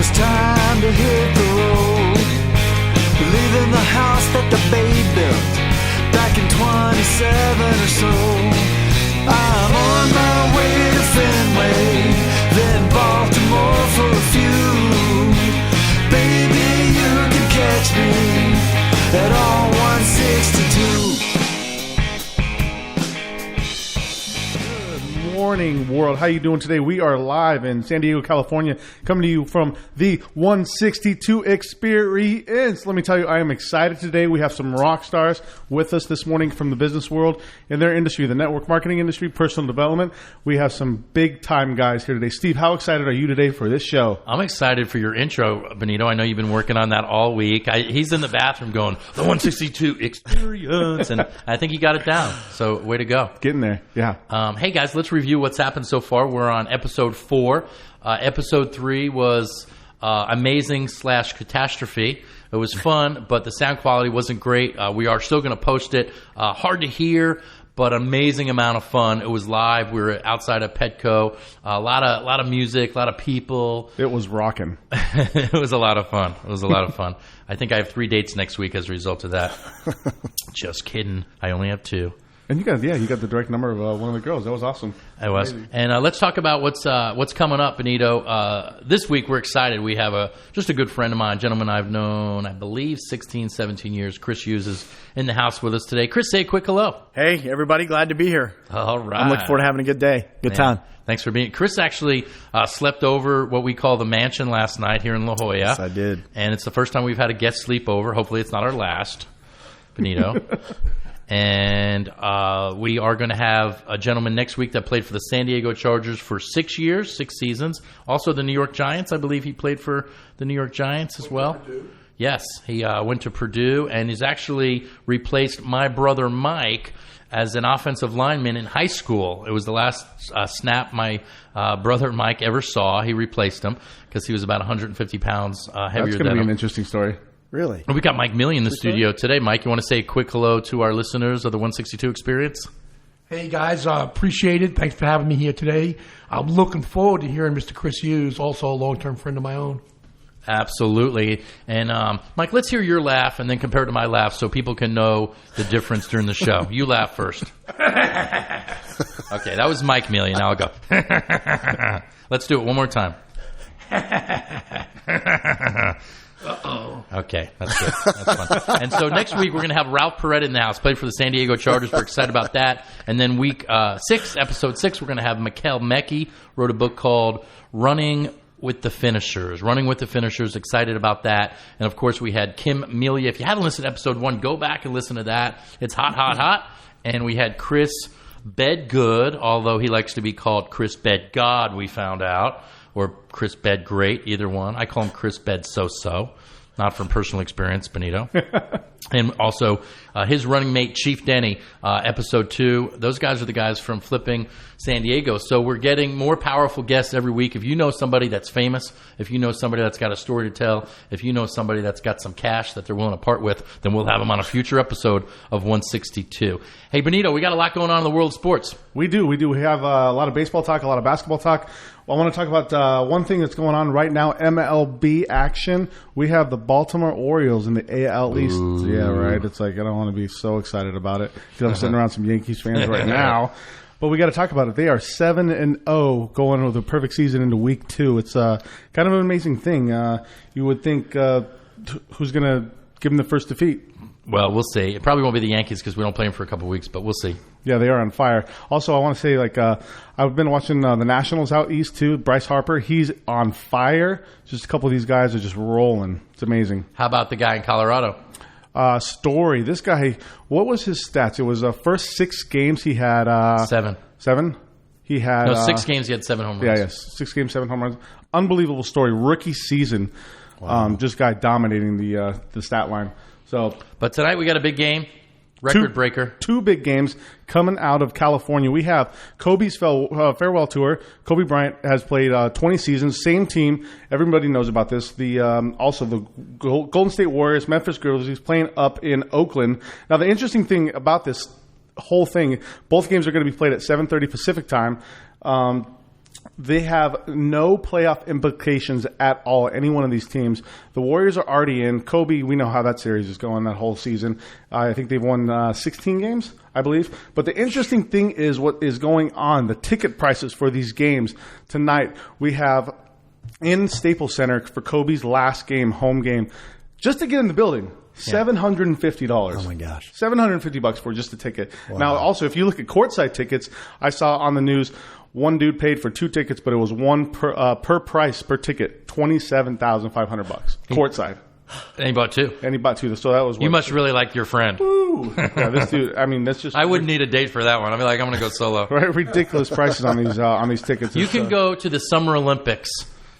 was time to hit the road, leaving the house that the babe built back in 27 or so. I'm on my way to Fenway, then Baltimore for a few. Baby, you can catch me at all 162. Morning world, how you doing today? We are live in San Diego, California, coming to you from the 162 Experience. Let me tell you, I am excited today. We have some rock stars with us this morning from the business world in their industry, the network marketing industry, personal development. We have some big time guys here today. Steve, how excited are you today for this show? I'm excited for your intro, Benito. I know you've been working on that all week. He's in the bathroom going, the 162 Experience, and I think he got it down. So way to go. Getting there, yeah. Hey guys, let's review what's happened so far. We're on episode 4. Episode 3 was amazing / catastrophe. It was fun, but the sound quality wasn't great. We are still going to post it. Hard to hear, but amazing amount of fun. It was live. We were outside of Petco. A lot of music, a lot of people. It was rocking. It was a lot of fun. I think I have 3 dates next week as a result of that. Just kidding. I only have 2. And you got the direct number of one of the girls. That was awesome. It was. And let's talk about what's coming up, Benito. This week we're excited. We have just a good friend of mine, a gentleman I've known, I believe, 16, 17 years. Chris Hughes is in the house with us today. Chris, say a quick hello. Hey, everybody. Glad to be here. All right. I'm looking forward to having a good day. Good time. Thanks for being. Chris actually slept over what we call the mansion last night here in La Jolla. Yes, I did. And it's the first time we've had a guest sleepover. Hopefully it's not our last, Benito. And we are going to have a gentleman next week that played for the San Diego Chargers for 6 years, 6 seasons. Also the New York Giants. I believe he played for the New York Giants as well. Yes, he went to Purdue and he's actually replaced my brother Mike as an offensive lineman in high school. It was the last snap my brother Mike ever saw. He replaced him because he was about 150 pounds heavier than him. That's going to be an interesting story. Really? We got Mike Milley in the studio today. Mike, you want to say a quick hello to our listeners of the 162 Experience? Hey, guys. Appreciate it. Thanks for having me here today. I'm looking forward to hearing Mr. Chris Hughes, also a long-term friend of my own. Absolutely. And, Mike, let's hear your laugh and then compare it to my laugh so people can know the difference during the show. You laugh first. Okay, that was Mike Milley. Now I'll go. Let's do it one more time. Uh-oh. Okay, that's good. That's fun. And so next week we're going to have Ralph Perretta in the house, played for the San Diego Chargers. We're excited about that. And then week 6, episode 6, we're going to have Mikkel Mecki, wrote a book called Running with the Finishers. Running with the Finishers, excited about that. And of course we had Kim Melia. If you haven't listened to episode 1, go back and listen to that. It's hot, hot, hot. And we had Chris Bedgood, although he likes to be called Chris Bedgod, we found out. Or Chris Bed Great, either one. I call him Chris Bed So-So, not from personal experience, Benito. And also his running mate, Chief Denny, episode 2. Those guys are the guys from Flipping San Diego. So we're getting more powerful guests every week. If you know somebody that's famous, if you know somebody that's got a story to tell, if you know somebody that's got some cash that they're willing to part with, then we'll have them on a future episode of 162. Hey, Benito, we got a lot going on in the world of sports. We do. We have a lot of baseball talk, a lot of basketball talk. Well, I want to talk about one thing that's going on right now, MLB action. We have the Baltimore Orioles in the AL East. Ooh. Yeah, right. It's like I don't want to be so excited about it because I'm sitting around some Yankees fans right now. But we got to talk about it. They are 7-0 going with a perfect season into week 2. It's kind of an amazing thing. You would think who's going to give them the first defeat? Well, we'll see. It probably won't be the Yankees because we don't play them for a couple of weeks, but we'll see. Yeah, they are on fire. Also, I want to say, I've been watching the Nationals out east, too. Bryce Harper, he's on fire. Just a couple of these guys are just rolling. It's amazing. How about the guy in Colorado? Story. This guy, what was his stats? It was first 6 games he had... 7. 7? He had... No, 6 games he had 7 home runs. Yeah, yes. 6 games, 7 home runs. Unbelievable story. Rookie season. Wow. Just guy dominating the stat line. So, but tonight we got a big game, record breaker. 2 big games coming out of California. We have Kobe's farewell tour. Kobe Bryant has played 20 seasons, same team. Everybody knows about this. Also the Golden State Warriors, Memphis Grizzlies playing up in Oakland. Now the interesting thing about this whole thing, both games are going to be played at 7:30 Pacific time. they have no playoff implications at all, any one of these teams. The Warriors are already in. Kobe, we know how that series is going that whole season. I think they've won 16 games, I believe. But the interesting thing is what is going on, the ticket prices for these games. Tonight, we have in Staples Center for Kobe's last game, home game, just to get in the building, $750. Oh my gosh. $750 for just a ticket. Wow. Now, also, if you look at courtside tickets, I saw on the news one dude paid for 2 tickets, but it was one per price per ticket, $27,500 courtside. And he bought 2. And he bought 2, so that was. You must really like your friend. Woo. Yeah, this dude. I mean, that's just. I wouldn't need a date for that one. I'd be like, I'm going to go solo. Right, ridiculous prices on these tickets. You can go to the Summer Olympics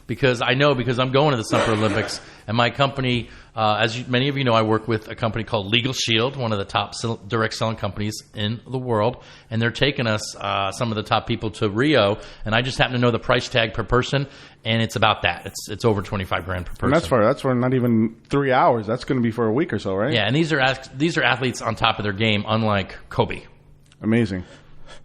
because I'm going to the Summer Olympics, and my company, many of you know, I work with a company called Legal Shield, one of the top direct selling companies in the world, and they're taking us, some of the top people, to Rio, and I just happen to know the price tag per person, and it's about that. It's over $25,000 per person. And that's for not even 3 hours. That's going to be for a week or so, right? Yeah, and these are athletes on top of their game, unlike Kobe. Amazing.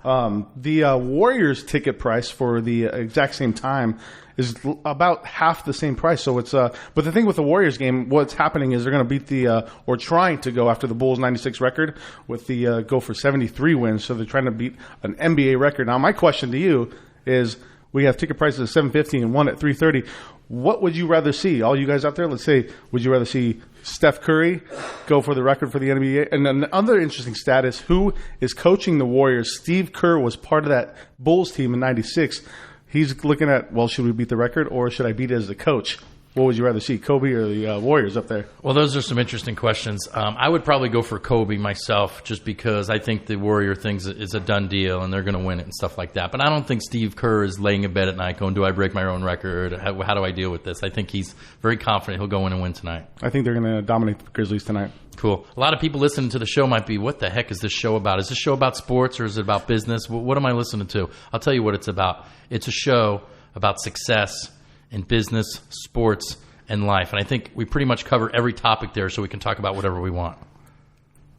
The Warriors ticket price for the exact same time is about half the same price. So it's but the thing with the Warriors game, what's happening is they're going to beat or trying to go after the Bulls 96 record with the go for 73 wins. So they're trying to beat an NBA record. Now my question to you is, we have ticket prices at $750 and one at $330. What would you rather see? All you guys out there, let's say, would you rather see Steph Curry go for the record for the NBA? And another interesting stat is who is coaching the Warriors. Steve Kerr was part of that Bulls team in 96. He's looking at, well, should we beat the record or should I beat it as the coach? What would you rather see, Kobe or the Warriors up there? Well, those are some interesting questions. I would probably go for Kobe myself just because I think the Warrior thing is a done deal and they're going to win it and stuff like that. But I don't think Steve Kerr is laying in bed at night going, do I break my own record? How do I deal with this? I think he's very confident he'll go in and win tonight. I think they're going to dominate the Grizzlies tonight. Cool. A lot of people listening to the show might be, what the heck is this show about? Is this show about sports or is it about business? What am I listening to? I'll tell you what it's about. It's a show about success in business, sports, and life. And I think we pretty much cover every topic there so we can talk about whatever we want.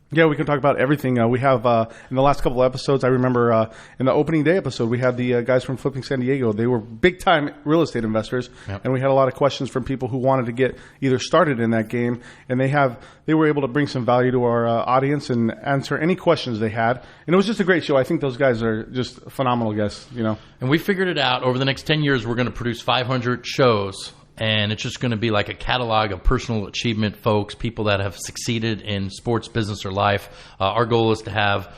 Yeah, we can talk about everything. We have, in the last couple of episodes, I remember in the opening day episode, we had the guys from Flipping San Diego. They were big-time real estate investors, yep. And we had a lot of questions from people who wanted to get either started in that game, and they were able to bring some value to our audience and answer any questions they had. And it was just a great show. I think those guys are just phenomenal guests, you know. And we figured it out. Over the next 10 years, we're going to produce 500 shows. And it's just going to be like a catalog of personal achievement folks, people that have succeeded in sports, business, or life. Our goal is to have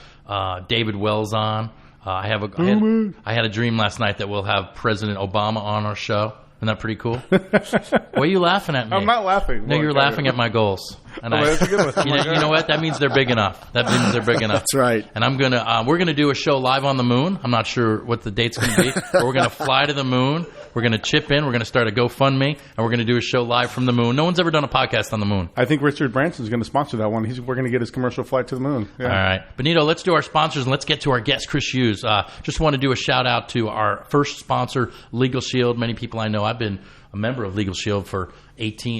David Wells on. I had a dream last night that we'll have President Obama on our show. Isn't that pretty cool? Why are you laughing at me? I'm not laughing. No, you're laughing at my goals. And that's a good one. You know what? That means they're big enough. That's right. And we're gonna do a show live on the moon. I'm not sure what the date's gonna be, but we're gonna fly to the moon. We're gonna chip in. We're gonna start a GoFundMe, and we're gonna do a show live from the moon. No one's ever done a podcast on the moon. I think Richard Branson's going to sponsor that one. We're going to get his commercial flight to the moon. Yeah. All right. Benito, let's do our sponsors, and let's get to our guest, Chris Hughes. Just want to do a shout-out to our first sponsor, Legal Shield. Many people I know. I've been a member of Legal Shield for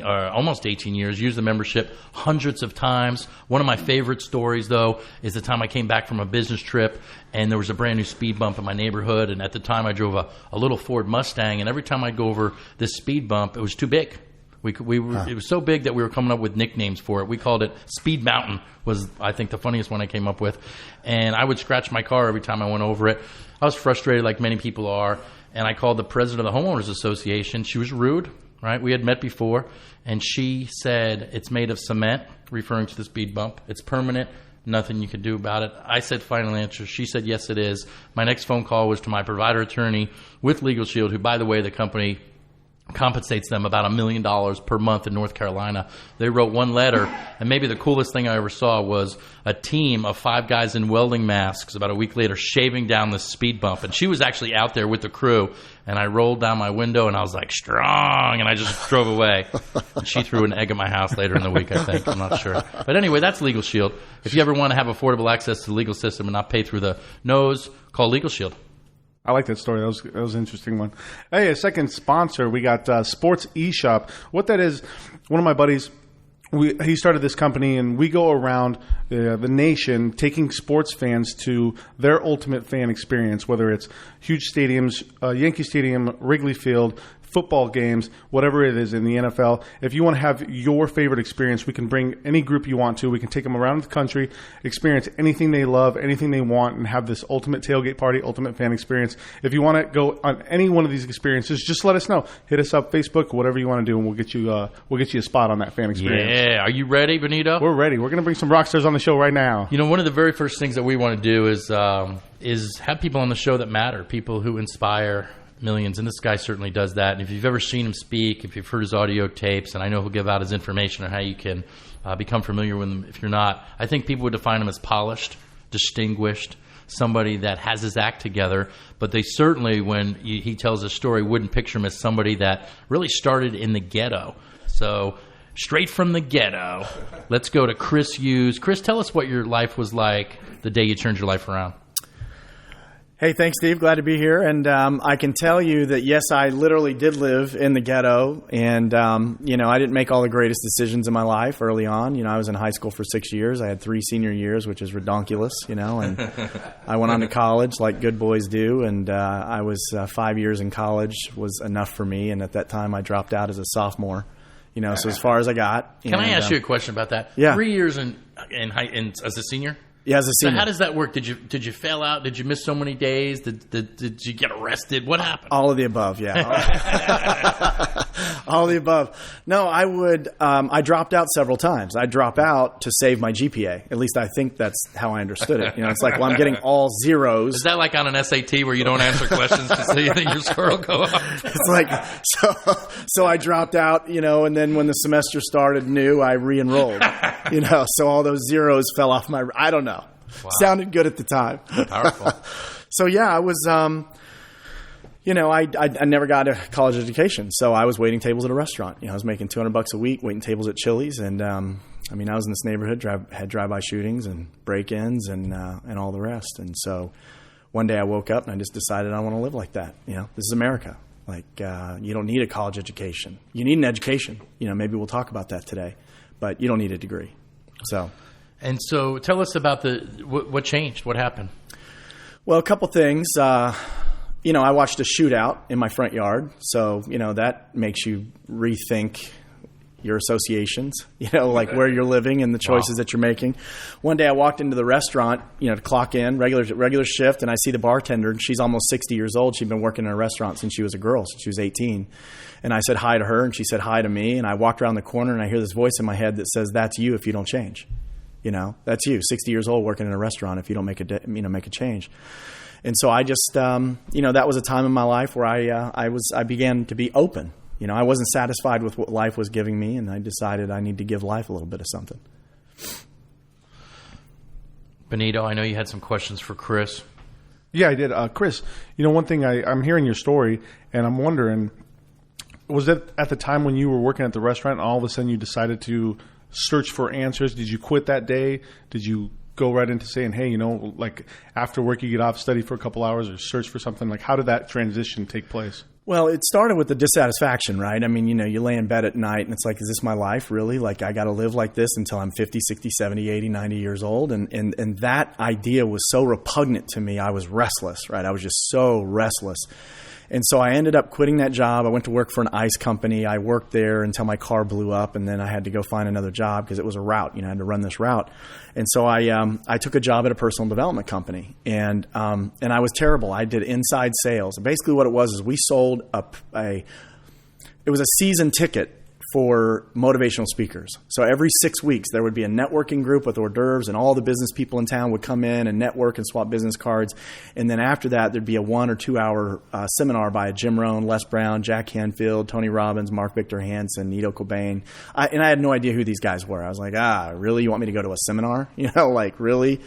almost 18 years, used the membership hundreds of times. One of my favorite stories, though, is the time I came back from a business trip, and there was a brand new speed bump in my neighborhood, and at the time I drove a little Ford Mustang, and every time I'd go over this speed bump, it was too big. It was so big that we were coming up with nicknames for it. We called it Speed Mountain, was, I think, the funniest one I came up with. And I would scratch my car every time I went over it. I was frustrated like many people are, and I called the president of the Homeowners Association. She was rude, right? We had met before, and she said, it's made of cement, referring to the speed bump. It's permanent. Nothing you could do about it. I said final answer. She said, yes, it is. My next phone call was to my provider attorney with Legal Shield, who, by the way, the company compensates them about $1 million per month in North Carolina. They wrote one letter, and maybe the coolest thing I ever saw was a team of 5 guys in welding masks about a week later shaving down the speed bump. And she was actually out there with the crew, and I rolled down my window, and I was like, strong, and I just drove away. And she threw an egg at my house later in the week, I think. I'm not sure. But anyway, that's Legal Shield. If you ever want to have affordable access to the legal system and not pay through the nose, call Legal Shield. I like that story. That was an interesting one. Hey, a second sponsor, we got Sports eShop. What that is, one of my buddies he started this company, and we go around the nation taking sports fans to their ultimate fan experience, whether it's huge stadiums, Yankee Stadium, Wrigley Field, football games, whatever it is in the NFL. If you want to have your favorite experience, we can bring any group you want to. We can take them around the country, experience anything they love, anything they want, and have this ultimate tailgate party, ultimate fan experience. If you want to go on any one of these experiences, just let us know. Hit us up, Facebook, whatever you want to do, and we'll get you a spot on that fan experience. Yeah. Are you ready, Benito? We're ready. We're going to bring some rock stars on the show right now. You know, one of the very first things that we want to do is have people on the show that matter, people who inspire millions, and this guy certainly does that. And if you've ever seen him speak, if you've heard his audio tapes, and I know he'll give out his information on how you can become familiar with him if you're not, I think people would define him as polished, distinguished, somebody that has his act together, but they certainly, when he tells his story, wouldn't picture him as somebody that really started in the ghetto. So straight from the ghetto, let's go to Chris Hughes. Chris, tell us what your life was like the day you turned your life around. Hey, thanks, Steve. Glad to be here. And I can tell you that, yes, I literally did live in the ghetto. And, I didn't make all the greatest decisions in my life early on. I was in high school for 6 years. I had 3 senior years, which is redonkulous, and I went on to college like good boys do. And I was 5 years in college was enough for me. And at that time, I dropped out as a sophomore, so as far as I got. Can I ask you a question about that? Yeah. 3 years in as a senior? Yeah, as a senior. So how does that work? Did you fail out? Did you miss so many days? Did you get arrested? What happened? All of the above, yeah. All of the above. No, I dropped out several times. I drop out to save my GPA. At least I think that's how I understood it. It's like, well, I'm getting all zeros. Is that like on an SAT where you don't answer questions just so you think your score will go up? It's like, so I dropped out, and then when the semester started new, I re-enrolled, so all those zeros fell off I don't know. Wow. Sounded good at the time. Powerful. So yeah, I was, I never got a college education, so I was waiting tables at a restaurant. I was making $200 a week waiting tables at Chili's, and I was in this neighborhood, had drive-by shootings and break-ins and all the rest. And so one day I woke up and I just decided I want to live like that. This is America. Like you don't need a college education. You need an education. Maybe we'll talk about that today, but you don't need a degree. So. And so tell us about what changed. What happened? Well, a couple things. I watched a shootout in my front yard. So, that makes you rethink your associations, like where you're living and the choices that you're making. One day I walked into the restaurant, to clock in, regular shift, and I see the bartender, and she's almost 60 years old. She'd been working in a restaurant since she was a girl, since she was 18. And I said hi to her, and she said hi to me. And I walked around the corner, and I hear this voice in my head that says, "That's you if you don't change." That's you, 60 years old, working in a restaurant if you don't make a change. And so I just, that was a time in my life where I began to be open. I wasn't satisfied with what life was giving me, and I decided I need to give life a little bit of something. Benito, I know you had some questions for Chris. Yeah, I did. Chris, one thing I'm hearing your story, and I'm wondering, was that at the time when you were working at the restaurant, and all of a sudden you decided to search for answers? Did you quit that day? Did you go right into saying, hey, like after work you get off, study for a couple hours or search for something? Like, how did that transition take place? Well, it started with the dissatisfaction, right? I mean, you lay in bed at night and it's like, is this my life really? Like, I got to live like this until I'm 50, 60, 70, 80, 90 years old. And that idea was so repugnant to me. I was restless, right? I was just so restless. And so I ended up quitting that job. I went to work for an ice company. I worked there until my car blew up, and then I had to go find another job because it was a route. I had to run this route. And so I took a job at a personal development company, and I was terrible. I did inside sales. Basically what it was is we sold it was a season ticket for motivational speakers. So every 6 weeks there would be a networking group with hors d'oeuvres, and all the business people in town would come in and network and swap business cards. And then after that there'd be a 1 or 2 hour seminar by Jim Rohn, Les Brown, Jack Canfield, Tony Robbins, Mark Victor Hansen, Nido Cobain. And I had no idea who these guys were. I was like, really? You want me to go to a seminar? Like, really?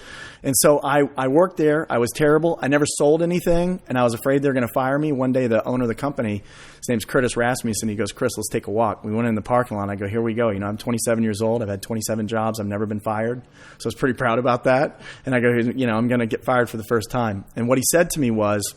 And so I worked there. I was terrible. I never sold anything, and I was afraid they were going to fire me. One day the owner of the company, his name's Curtis Rasmussen, he goes, Chris, let's take a walk. We went in the parking lot, and I go, here we go. I'm 27 years old. I've had 27 jobs. I've never been fired. So I was pretty proud about that. And I go, I'm going to get fired for the first time. And what he said to me was,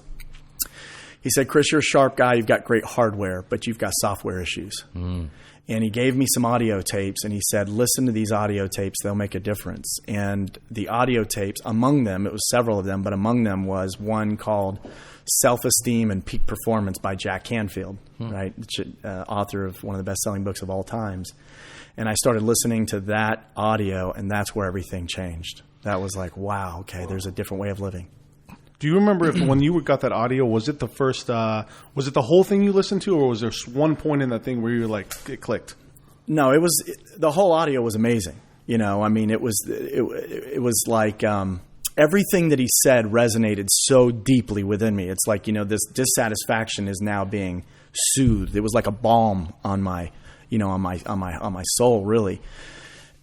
He said, Chris, you're a sharp guy. You've got great hardware, but you've got software issues. And he gave me some audio tapes, and he said, listen to these audio tapes. They'll make a difference. And the audio tapes, among them, it was several of them, but among them was one called Self-Esteem and Peak Performance by Jack Canfield, right? Author of one of the best-selling books of all times. And I started listening to that audio, and that's where everything changed. That was like, wow, okay, there's a different way of living. Do you remember if when you got that audio, was it the first, was it the whole thing you listened to, or was there one point in that thing where you were like, it clicked? No, the whole audio was amazing. You know, I mean, it was like everything that he said resonated so deeply within me. It's like, you know, this dissatisfaction is now being soothed. It was like a balm on my, you know, on my soul, really.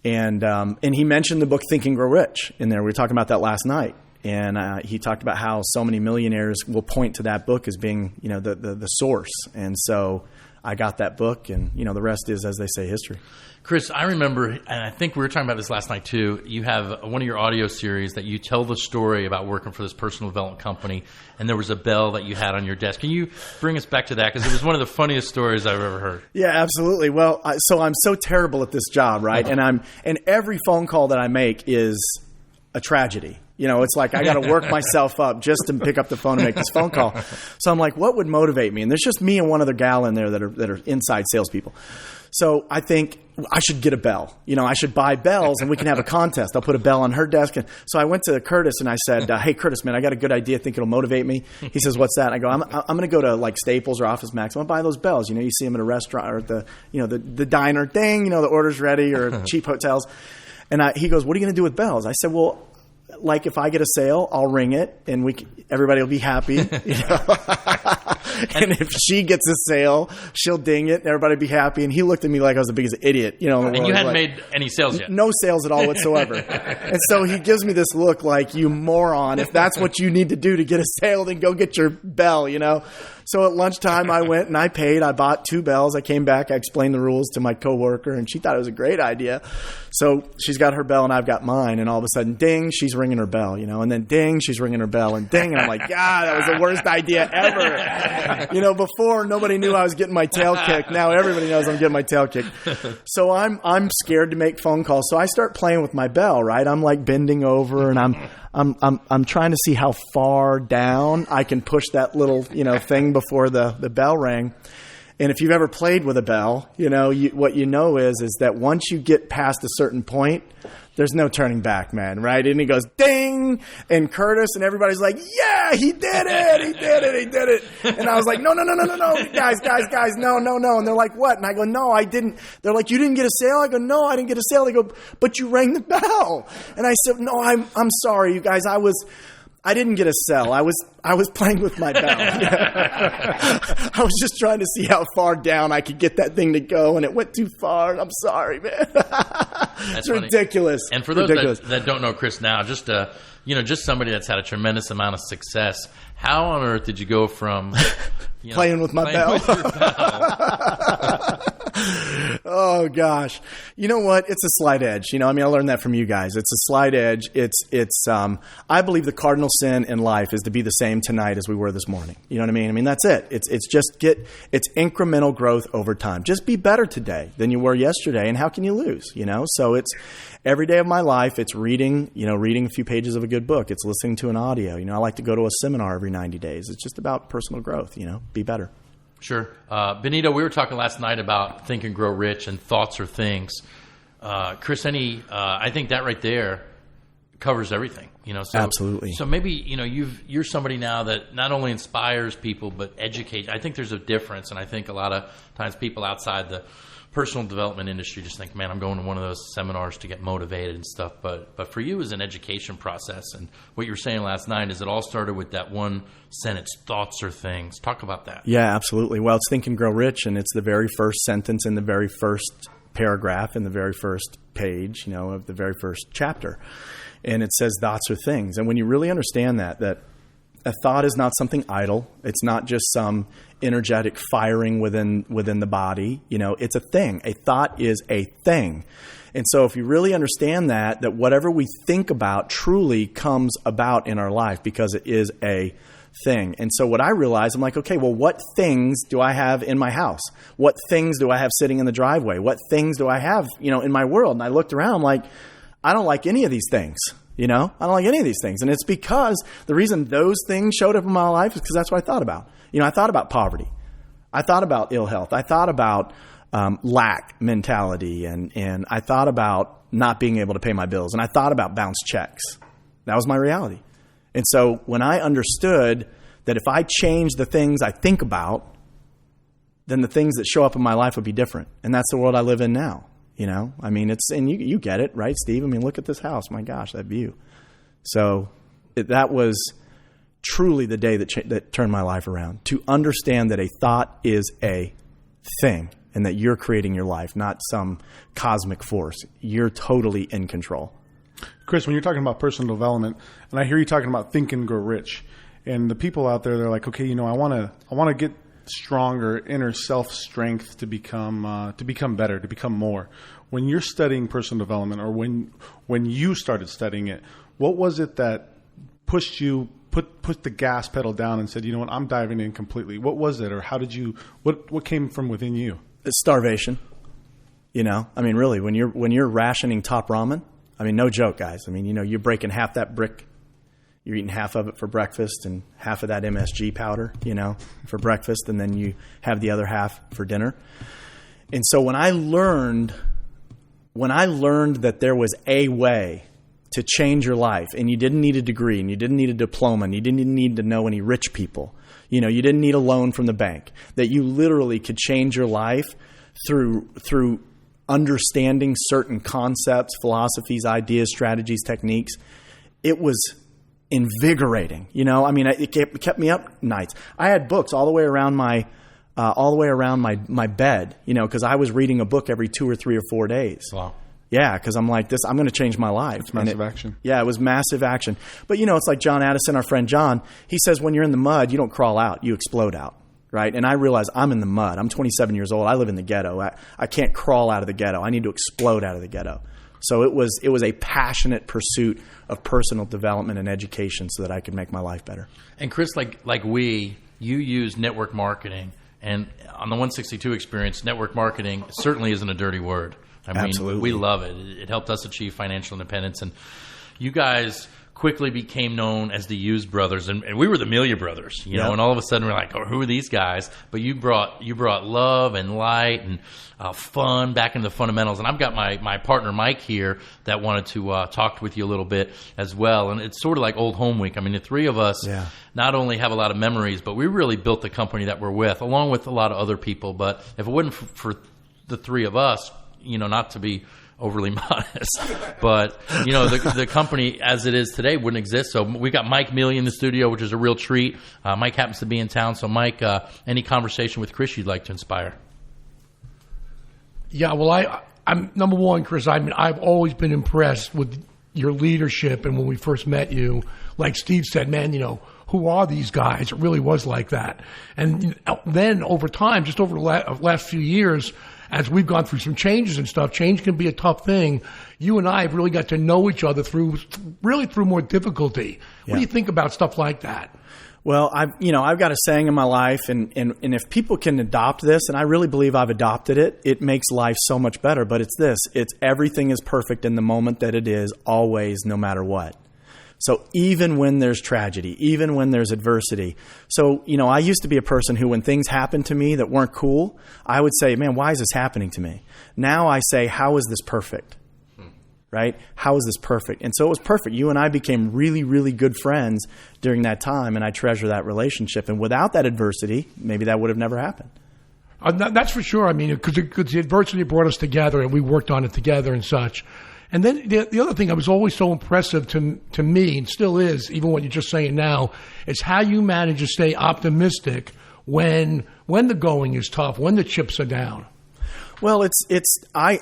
And he mentioned the book Think and Grow Rich in there. We were talking about that last night. And he talked about how so many millionaires will point to that book as being, you know, the source. And so I got that book, and, you know, the rest is, as they say, history. Chris, I remember, and I think we were talking about this last night too, you have one of your audio series that you tell the story about working for this personal development company, and there was a bell that you had on your desk. Can you bring us back to that? Because it was one of the funniest stories I've ever heard. Yeah, absolutely. Well, so I'm so terrible at this job, right? And every phone call that I make is a tragedy. You know, it's like I got to work myself up just to pick up the phone and make this phone call. So I'm like, what would motivate me? And there's just me and one other gal in there that are inside salespeople. So I think I should get a bell. You know, I should buy bells and we can have a contest. I'll put a bell on her desk. And so I went to Curtis and I said, hey, Curtis, man, I got a good idea. I think it'll motivate me. He says, what's that? I go, I'm going to go to like Staples or Office Max. I'm going to buy those bells. You know, you see them at a restaurant or at the, you know, the diner, ding, you know, the order's ready, or cheap hotels. And he goes, what are you going to do with bells? I said, well, like if I get a sale, I'll ring it and everybody will be happy. You know? And if she gets a sale, she'll ding it and everybody will be happy. And he looked at me like I was the biggest idiot, you know. In the And world. you hadn't Like, made any sales yet. no sales at all whatsoever. And so he gives me this look like, you moron. If that's what you need to do to get a sale, then go get your bell, you know. So at lunchtime, I went and I paid. I bought 2 bells. I came back. I explained the rules to my coworker, and she thought it was a great idea. So she's got her bell, and I've got mine. And all of a sudden, ding, she's ringing her bell, you know. And then ding, she's ringing her bell, and ding. And I'm like, God, that was the worst idea ever. You know, before nobody knew I was getting my tail kicked. Now everybody knows I'm getting my tail kicked. So I'm scared to make phone calls. So I start playing with my bell, right? I'm like bending over, and I'm trying to see how far down I can push that little, you know, thing before the bell rang. And if you've ever played with a bell, you know, what you know is that once you get past a certain point, there's no turning back, man, right? And he goes, ding, and Curtis and everybody's like, yeah, he did it, he did it, he did it. And I was like, no, guys, no. And they're like, what? And I go, no, I didn't. They're like, you didn't get a sale? I go, no, I didn't get a sale. They go, but you rang the bell. And I said, no, I'm sorry, you guys. I didn't get a sell. I was playing with my bell. I was just trying to see how far down I could get that thing to go, and it went too far. And I'm sorry, man. It's funny. Ridiculous. And for those that don't know Chris now, just somebody that's had a tremendous amount of success. How on earth did you go from playing with my bell? With your bell. Oh gosh. You know what? It's a slight edge. You know, I mean, I learned that from you guys. It's a slight edge. I believe the cardinal sin in life is to be the same tonight as we were this morning. You know what I mean? I mean, that's it. It's incremental growth over time. Just be better today than you were yesterday. And how can you lose? You know, so it's every day of my life. It's reading a few pages of a good book. It's listening to an audio. You know, I like to go to a seminar every 90 days. It's just about personal growth, you know, be better. Sure. Benito, we were talking last night about Think and Grow Rich and thoughts are things. Chris, I think that right there covers everything. You know, so, absolutely. So maybe, you know, you're somebody now that not only inspires people but educates. I think there's a difference, and I think a lot of times people outside the personal development industry just think, man, I'm going to one of those seminars to get motivated and stuff. But for you, it's an education process. And what you were saying last night is it all started with that one sentence, thoughts are things. Talk about that. Yeah, absolutely. Well, it's Think and Grow Rich, and it's the very first sentence in the very first paragraph in the very first page, you know, of the very first chapter. And it says thoughts are things. And when you really understand that a thought is not something idle. It's not just some energetic firing within the body. You know, it's a thing. A thought is a thing. And so if you really understand that whatever we think about truly comes about in our life because it is a thing. And so what I realized, I'm like, okay, well, what things do I have in my house? What things do I have sitting in the driveway? What things do I have, in my world? And I looked around, I'm like, I don't like any of these things. I don't like any of these things. And it's because the reason those things showed up in my life is because that's what I thought about. I thought about poverty. I thought about ill health. I thought about lack mentality. And I thought about not being able to pay my bills. And I thought about bounced checks. That was my reality. And so when I understood that if I change the things I think about, then the things that show up in my life would be different. And that's the world I live in now. I mean, and you get it, right, Steve? I mean, look at this house. My gosh, that view. So that was truly the day that turned my life around, to understand that a thought is a thing and that you're creating your life, not some cosmic force. You're totally in control. Chris, when you're talking about personal development, and I hear you talking about Think and Grow Rich, and the people out there, they're like, okay, I want to get stronger inner self strength to become better, to become more. When you're studying personal development, or when you started studying it, what was it that pushed you, put the gas pedal down and said, I'm diving in completely? What was it, or how did you? What came from within you? It's starvation. I mean, really, when you're rationing top ramen, I mean, no joke, guys. I mean, you're breaking half that brick. You're eating half of it for breakfast and half of that MSG powder, for breakfast, and then you have the other half for dinner. And so when I learned that there was a way to change your life, and you didn't need a degree, and you didn't need a diploma, and you didn't need to know any rich people, you didn't need a loan from the bank, that you literally could change your life through understanding certain concepts, philosophies, ideas, strategies, techniques, it was invigorating. I mean, it kept me up nights. I had books all the way around my bed, because I was reading a book every 2 or 3 or 4 days. Wow. Yeah, because I'm like, I'm going to change my life. It's massive action. Yeah, it was massive action. But it's like John Addison, our friend John, he says when you're in the mud, you don't crawl out, you explode out. Right. And I realize I'm in the mud. I'm 27 years old. I live in the ghetto. I can't crawl out of the ghetto. I need to explode out of the ghetto. So it was a passionate pursuit of personal development and education so that I could make my life better. And Chris, you use network marketing, and on the 162 experience, network marketing certainly isn't a dirty word. I mean, absolutely. We love it. It helped us achieve financial independence, and you guys quickly became known as the Hughes brothers, and we were the Amelia brothers, and all of a sudden we're like, oh, who are these guys? But you brought love and light and fun back into the fundamentals. And I've got my partner Mike here that wanted to talk with you a little bit as well. And it's sort of like old home week. I mean, the three of us not only have a lot of memories, but we really built the company that we're with, along with a lot of other people. But if it wasn't for the three of us, not to be overly modest, but the company as it is today wouldn't exist. So we got Mike Mealy in the studio, which is a real treat. Mike happens to be in town. So Mike, any conversation with Chris you'd like to inspire? Yeah, well, I'm number one, Chris. I mean, I've always been impressed with your leadership, and when we first met you, like Steve said, man, who are these guys? It really was like that. And then over time, just over the last few years, as we've gone through some changes and stuff, change can be a tough thing. You and I have really got to know each other through more difficulty. What do you think about stuff like that? Well, I've got a saying in my life, and if people can adopt this, and I really believe I've adopted it, it makes life so much better. But it's this: it's everything is perfect in the moment that it is, always, no matter what. So even when there's tragedy, even when there's adversity. So, I used to be a person who, when things happened to me that weren't cool, I would say, man, why is this happening to me? Now I say, how is this perfect? Right? How is this perfect? And so it was perfect. You and I became really, really good friends during that time, and I treasure that relationship. And without that adversity, maybe that would have never happened. That's for sure. I mean, because the adversity brought us together, and we worked on it together and such. And then the other thing that was always so impressive to me, and still is, even what you're just saying now, is how you manage to stay optimistic when the going is tough, when the chips are down. Well, I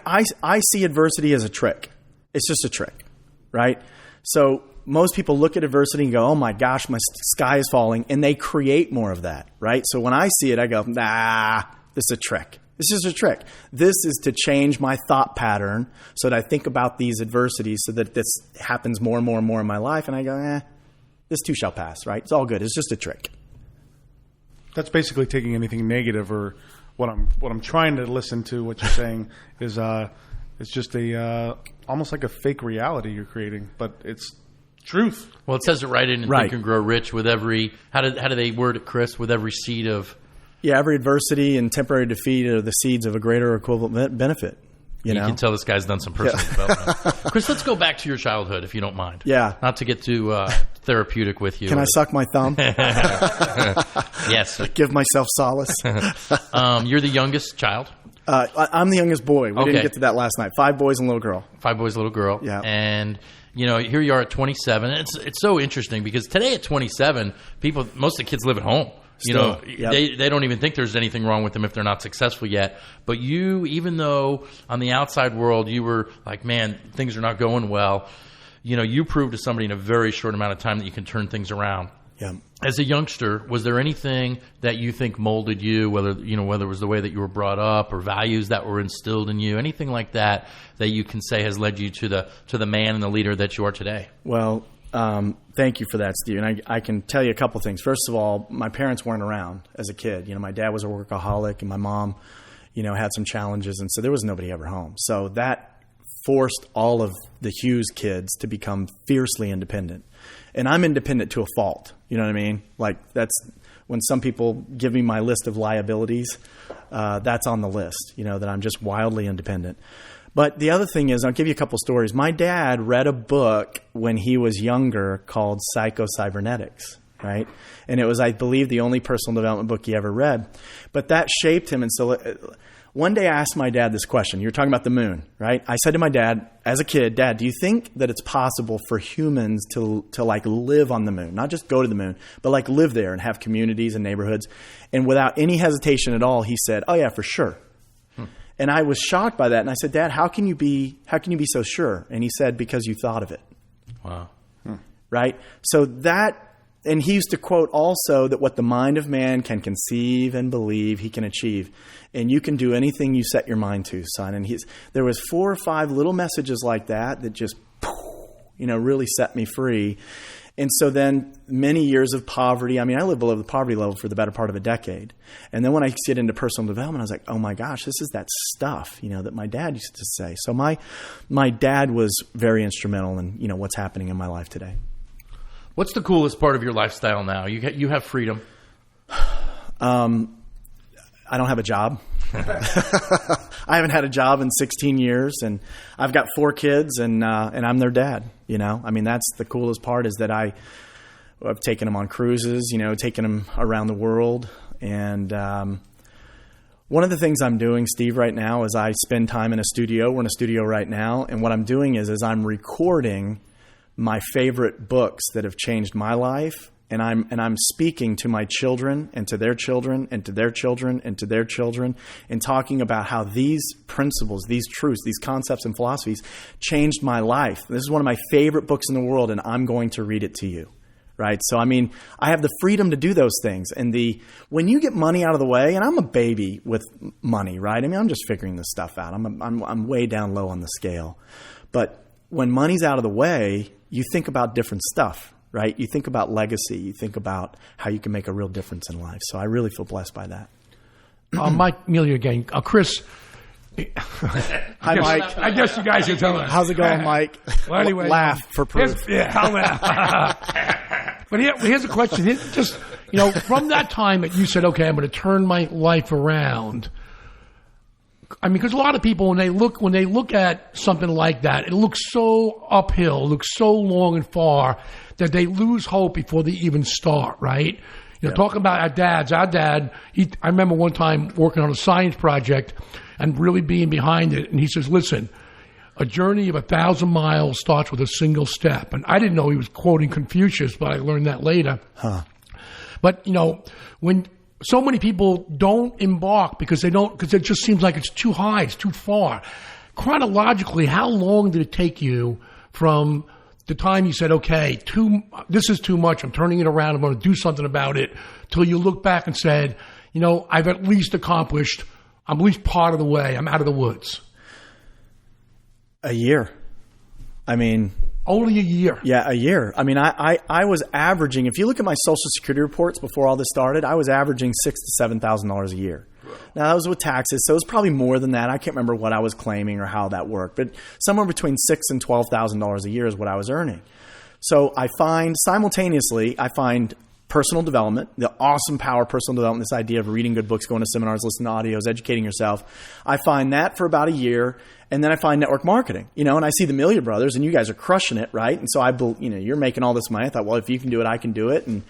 see adversity as a trick. It's just a trick, right? So most people look at adversity and go, oh my gosh, my sky is falling, and they create more of that, right? So when I see it, I go, nah, this is a trick. This is a trick. This is to change my thought pattern so that I think about these adversities so that this happens more and more and more in my life. And I go, this too shall pass, right? It's all good. It's just a trick. That's basically taking anything negative, or what I'm trying to listen to. What you're saying is it's just a almost like a fake reality you're creating, but it's truth. Well, it says it right in Right. Think and Grow Rich with every how do they word it, Chris? With every seed of Yeah, every adversity and temporary defeat are the seeds of a greater or equivalent benefit. You know? can tell this guy's done some personal development. Chris, let's go back to your childhood, if you don't mind. Yeah. Not to get too therapeutic with you. Can I suck my thumb? Yes. Give myself solace? You're the youngest child. I'm the youngest boy. We Okay. didn't get to that last night. 5 boys and a little girl. 5 boys, little girl. Yeah. And, here you are at 27. It's so interesting because today at 27, most of the kids live at home. Still, yep. They don't even think there's anything wrong with them if they're not successful yet. But you, even though on the outside world you were like, man, things are not going well, you proved to somebody in a very short amount of time that you can turn things around. Yeah. As a youngster, was there anything that you think molded you, whether it was the way that you were brought up or values that were instilled in you, anything like that you can say has led you to the man and the leader that you are today? Well, thank you for that, Steve. And I can tell you a couple things. First of all, my parents weren't around as a kid. My dad was a workaholic and my mom, had some challenges. And so there was nobody ever home. So that forced all of the Hughes kids to become fiercely independent. And I'm independent to a fault. You know what I mean? Like that's when some people give me my list of liabilities, that's on the list, that I'm just wildly independent. But the other thing is, I'll give you a couple stories. My dad read a book when he was younger called Psycho-Cybernetics, right? And it was, I believe, the only personal development book he ever read. But that shaped him. And so one day I asked my dad this question. You were talking about the moon, right? I said to my dad, as a kid, Dad, do you think that it's possible for humans to like live on the moon? Not just go to the moon, but like live there and have communities and neighborhoods. And without any hesitation at all, he said, oh yeah, for sure. And I was shocked by that. And I said, Dad, how can you be so sure? And he said, because you thought of it. Wow. Right? So that, and he used to quote also that what the mind of man can conceive and believe, he can achieve. And you can do anything you set your mind to, son. And there was 4 or 5 little messages like that just, really set me free. And so then many years of poverty. I mean, I lived below the poverty level for the better part of a decade. And then when I get into personal development, I was like, oh my gosh, this is that stuff, that my dad used to say. So my dad was very instrumental in, what's happening in my life today. What's the coolest part of your lifestyle now? You have freedom. I don't have a job. I haven't had a job in 16 years, and I've got 4 kids, and I'm their dad. I mean, that's the coolest part is that I've taken them on cruises, taken them around the world. And one of the things I'm doing, Steve, right now is I spend time in a studio. We're in a studio right now, and what I'm doing is I'm recording my favorite books that have changed my life. And I'm speaking to my children and to their children and to their children and to their children and talking about how these principles, these truths, these concepts and philosophies changed my life. This is one of my favorite books in the world, and I'm going to read it to you, right? So, I mean, I have the freedom to do those things. And when you get money out of the way, and I'm a baby with money, right? I mean, I'm just figuring this stuff out. I'm way down low on the scale. But when money's out of the way, you think about different stuff. Right? You think about legacy. You think about how you can make a real difference in life. So I really feel blessed by that. Mike Mealy again. Chris. Hi, Mike. I guess you guys can tell us. How's it going, Mike? Well, anyway, laugh for proof. I'll laugh. But here's a question. Just, from that time that you said, okay, I'm going to turn my life around. I mean, because a lot of people, when they look at something like that, it looks so uphill, looks so long and far that they lose hope before they even start, right? Talking about our dad, I remember one time working on a science project and really being behind it. And he says, listen, a journey of 1,000 miles starts with a single step. And I didn't know he was quoting Confucius, but I learned that later. Huh. But, when so many people don't embark because it just seems like it's too high, it's too far. Chronologically, how long did it take you from the time you said, okay, this is too much, I'm turning it around, I'm going to do something about it, till you look back and said, I've at least accomplished, I'm at least part of the way, I'm out of the woods? A year. I mean, Only a year. Yeah, a year. I mean, I was averaging, if you look at my Social Security reports before all this started, I was averaging $6,000 to $7,000 a year. Now, that was with taxes, so it was probably more than that. I can't remember what I was claiming or how that worked, but somewhere between $6,000 and $12,000 a year is what I was earning. So I find personal development, the awesome power of personal development, this idea of reading good books, going to seminars, listening to audios, educating yourself. I find that for about a year, and then I find network marketing, and I see the Amelia brothers, and you guys are crushing it, right? And so you're making all this money. I thought, well, if you can do it, I can do it. And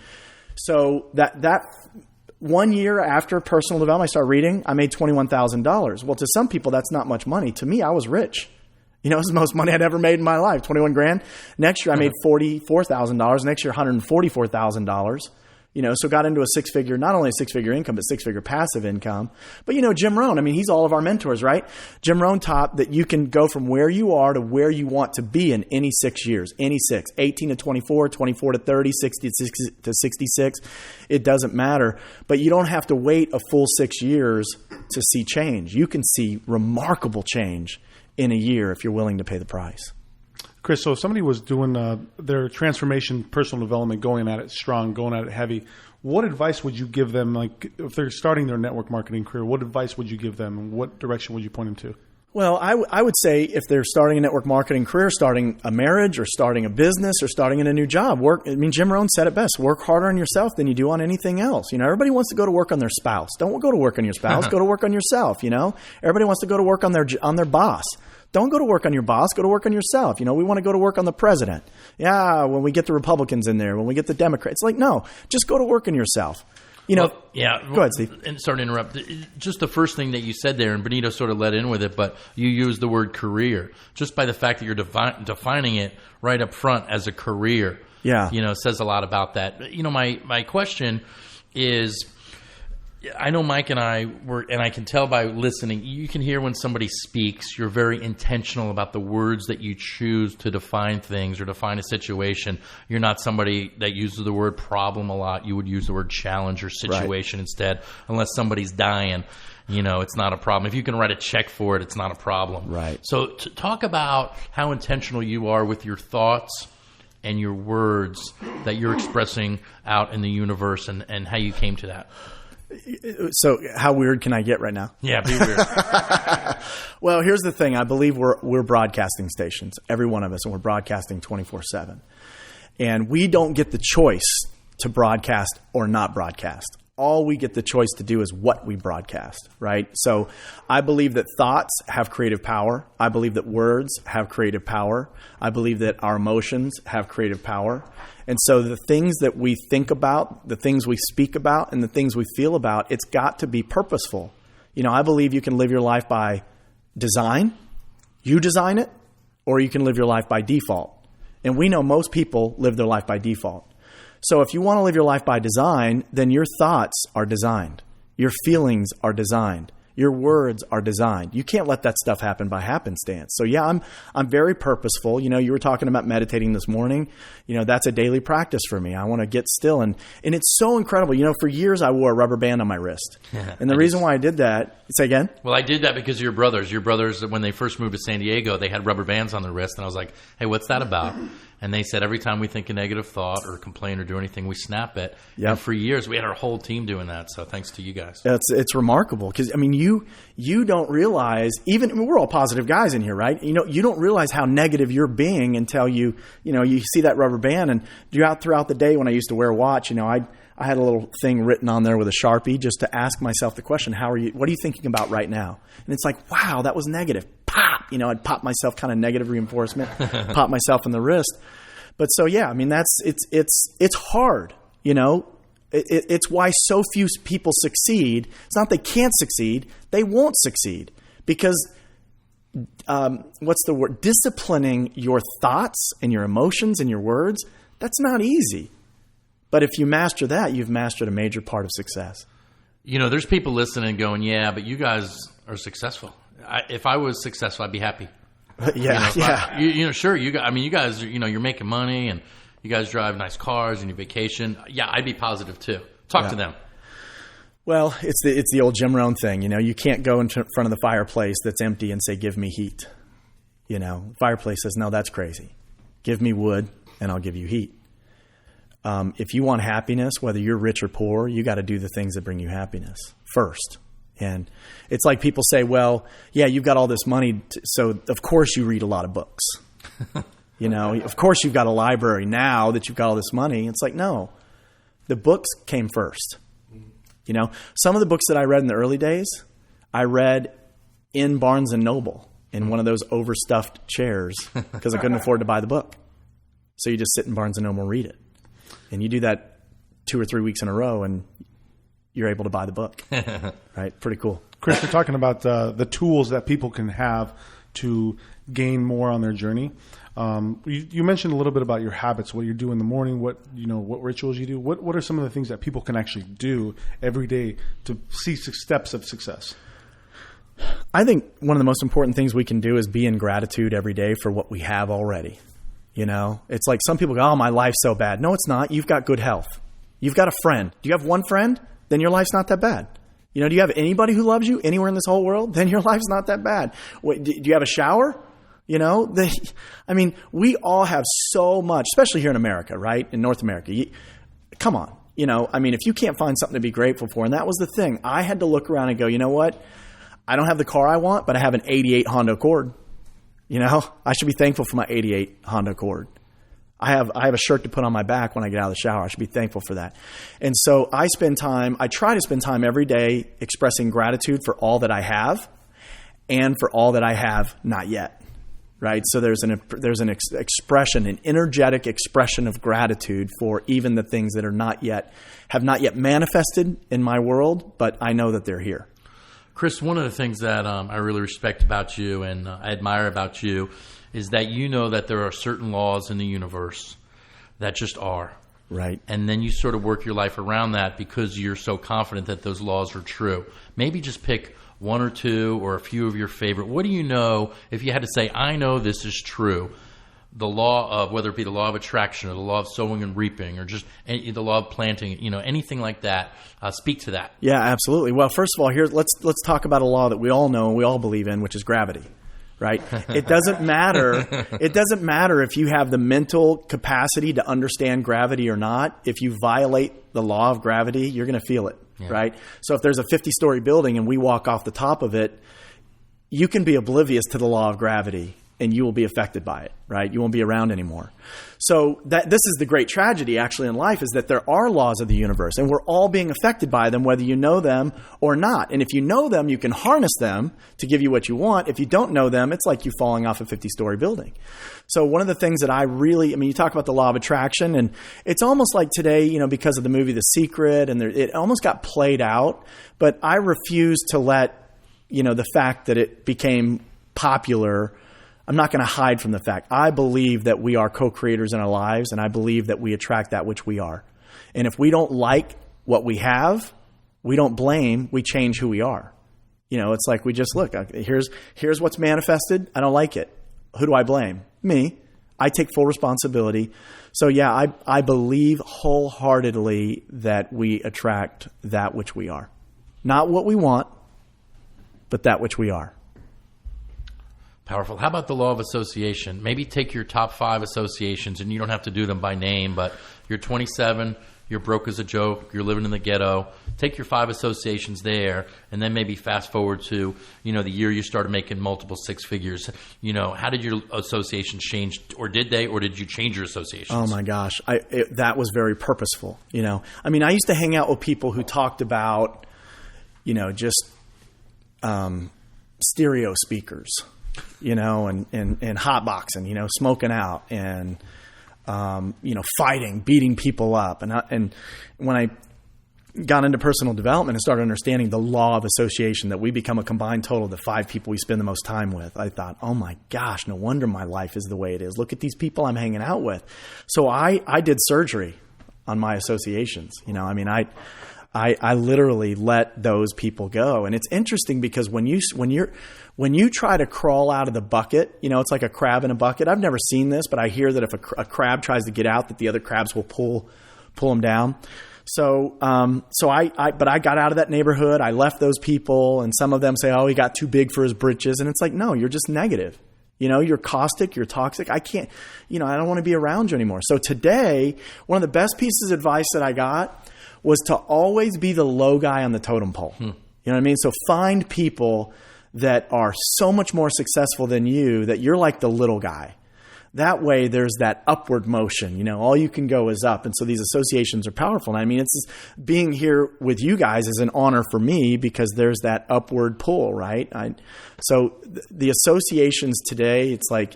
so that 1 year after personal development, I started reading, I made $21,000. Well, to some people, that's not much money. To me, I was rich. It was the most money I'd ever made in my life, 21 grand. Next year, I made $44,000. Next year, $144,000. So got into not only a six-figure income, but six-figure passive income. But, Jim Rohn, he's all of our mentors, right? Jim Rohn taught that you can go from where you are to where you want to be in any 6 years, 18 to 24, 24 to 30, 60 to 66. It doesn't matter. But you don't have to wait a full 6 years to see change. You can see remarkable change in a year if you're willing to pay the price. Chris, so if somebody was doing their transformation, personal development, going at it strong, going at it heavy, what advice would you give them? Like if they're starting their network marketing career, what advice would you give them, and what direction would you point them to? Well, I would say if they're starting a network marketing career, starting a marriage or starting a business or starting in a new job, Jim Rohn said it best, work harder on yourself than you do on anything else. Everybody wants to go to work on their spouse. Don't go to work on your spouse. Go to work on yourself. Everybody wants to go to work on their boss. Don't go to work on your boss. Go to work on yourself. We want to go to work on the president. Yeah, when we get the Republicans in there, when we get the Democrats. No, just go to work on yourself. Go ahead, Steve. And sorry to interrupt. Just the first thing that you said there, and Benito sort of led in with it, but you used the word career. Just by the fact that you're defining it right up front as a career, says a lot about that. My question is, I know Mike and I and I can tell by listening, you can hear when somebody speaks, you're very intentional about the words that you choose to define things or define a situation. You're not somebody that uses the word problem a lot. You would use the word challenge or situation instead, unless somebody's dying. It's not a problem. If you can write a check for it, it's not a problem. Right. So to talk about how intentional you are with your thoughts and your words that you're expressing out in the universe and how you came to that. So how weird can I get right now? Yeah, be weird. Well, here's the thing. I believe we're broadcasting stations, every one of us, and we're broadcasting 24/7. And we don't get the choice to broadcast or not broadcast. All we get the choice to do is what we broadcast, right? So I believe that thoughts have creative power. I believe that words have creative power. I believe that our emotions have creative power. And so the things that we think about, the things we speak about, and the things we feel about, it's got to be purposeful. I believe you can live your life by design. You design it, or you can live your life by default. And we know most people live their life by default. So if you want to live your life by design, then your thoughts are designed. Your feelings are designed. Your words are designed. You can't let that stuff happen by happenstance. So yeah, I'm very purposeful. You were talking about meditating this morning. That's a daily practice for me. I want to get still. And it's so incredible. For years I wore a rubber band on my wrist. And the reason why I did that, say again? Well, I did that because of your brothers. Your brothers, when they first moved to San Diego, they had rubber bands on their wrist. And I was like, hey, what's that about? And they said every time we think a negative thought or complain or do anything, we snap it. Yep. And for years, we had our whole team doing that. So thanks to you guys. It's remarkable because, you don't realize, we're all positive guys in here, right? You don't realize how negative you're being until you see that rubber band. And throughout the day when I used to wear a watch, I had a little thing written on there with a Sharpie just to ask myself the question, what are you thinking about right now? And it's like, wow, that was negative. Pop! I'd pop myself, kind of negative reinforcement, pop myself in the wrist. But so, yeah, it's hard, It's why so few people succeed. It's not they can't succeed. They won't succeed because, what's the word? Disciplining your thoughts and your emotions and your words, that's not easy. But if you master that, you've mastered a major part of success. There's people listening going, yeah, but you guys are successful. If I was successful, I'd be happy. Yeah. Sure. You guys, you're making money and you guys drive nice cars and you vacation. Yeah, I'd be positive too. Talk to them. Well, it's the old Jim Rohn thing. You can't go in front of the fireplace that's empty and say, give me heat. Fireplace says, no, that's crazy. Give me wood and I'll give you heat. If you want happiness, whether you're rich or poor, you got to do the things that bring you happiness first. And it's like people say, well, yeah, you've got all this money, so of course you read a lot of books. You know, of course you've got a library now that you've got all this money. It's like, no, the books came first. You know, some of the books that I read in the early days, I read in Barnes & Noble in one of those overstuffed chairs because I couldn't afford to buy the book. So you just sit in Barnes & Noble and read it. And you do that 2 or 3 weeks in a row and you're able to buy the book. Right? Pretty cool. Chris, you're talking about the tools that people can have to gain more on their journey. You mentioned a little bit about your habits, what you do in the morning, what rituals you do. What are some of the things that people can actually do every day to see steps of success? I think one of the most important things we can do is be in gratitude every day for what we have already. You know, it's like some people go, oh, my life's so bad. No, it's not. You've got good health. You've got a friend. Do you have one friend? Then your life's not that bad. You know, do you have anybody who loves you anywhere in this whole world? Then your life's not that bad. Wait, do you have a shower? You know, we all have so much, especially here in America, right? In North America. Come on. You know, I mean, if you can't find something to be grateful for, and that was the thing. I had to look around and go, you know what? I don't have the car I want, but I have an 88 Honda Accord. You know, I should be thankful for my 88 Honda Accord. I have a shirt to put on my back when I get out of the shower. I should be thankful for that. And so I try to spend time every day expressing gratitude for all that I have and for all that I have not yet. Right? So there's an expression, an energetic expression of gratitude for even the things that have not yet manifested in my world, but I know that they're here. Chris, one of the things that I really respect about you and I admire about you is that you know that there are certain laws in the universe that just are. Right. And then you sort of work your life around that because you're so confident that those laws are true. Maybe just pick one or two or a few of your favorite. What do you know, if you had to say, I know this is true, the law of, whether it be the law of attraction or the law of sowing and reaping or just the law of planting, anything like that, speak to that. Yeah, absolutely. Well, first of all, let's talk about a law that we all know and we all believe in, which is gravity. Right? It doesn't matter. It doesn't matter if you have the mental capacity to understand gravity or not. If you violate the law of gravity, you're going to feel it. Yeah. Right? So if there's a 50-story building and we walk off the top of it, you can be oblivious to the law of gravity and you will be affected by it, right? You won't be around anymore. So this is the great tragedy actually in life, is that there are laws of the universe and we're all being affected by them, whether you know them or not. And if you know them, you can harness them to give you what you want. If you don't know them, it's like you falling off a 50-story building. So one of the things that you talk about the law of attraction, and it's almost like today, because of the movie The Secret, and it almost got played out, but I refuse to let, the fact that it became popular, I'm not going to hide from the fact. I believe that we are co-creators in our lives, and I believe that we attract that which we are. And if we don't like what we have, we don't blame, we change who we are. It's like we just look, here's what's manifested. I don't like it. Who do I blame? Me. I take full responsibility. So yeah, I believe wholeheartedly that we attract that which we are. Not what we want, but that which we are. Powerful. How about the law of association? Maybe take your top 5 associations, and you don't have to do them by name, but you're 27, you're broke as a joke, you're living in the ghetto. Take your 5 associations there, and then maybe fast forward to, the year you started making multiple 6 figures. How did your associations change, or did you change your associations? Oh my gosh. That was very purposeful. I used to hang out with people who talked about, just stereo speakers. And hot boxing, smoking out and, fighting, beating people up. And when I got into personal development and started understanding the law of association, that we become a combined total of the 5 people we spend the most time with, I thought, oh my gosh, no wonder my life is the way it is. Look at these people I'm hanging out with. So I did surgery on my associations. I literally let those people go. And it's interesting because when you try to crawl out of the bucket, it's like a crab in a bucket. I've never seen this, but I hear that if a crab tries to get out, that the other crabs will pull them down. So I got out of that neighborhood. I left those people, and some of them say, oh, he got too big for his britches. And it's like, no, you're just negative. You know, you're caustic, you're toxic. I can't, I don't want to be around you anymore. So today, one of the best pieces of advice that I got was to always be the low guy on the totem pole. You know what I mean? So find people that are so much more successful than you that you're like the little guy. That way there's that upward motion, all you can go is up. And so these associations are powerful. And I mean, it's being here with you guys is an honor for me because there's that upward pull, right? So the associations today, it's like,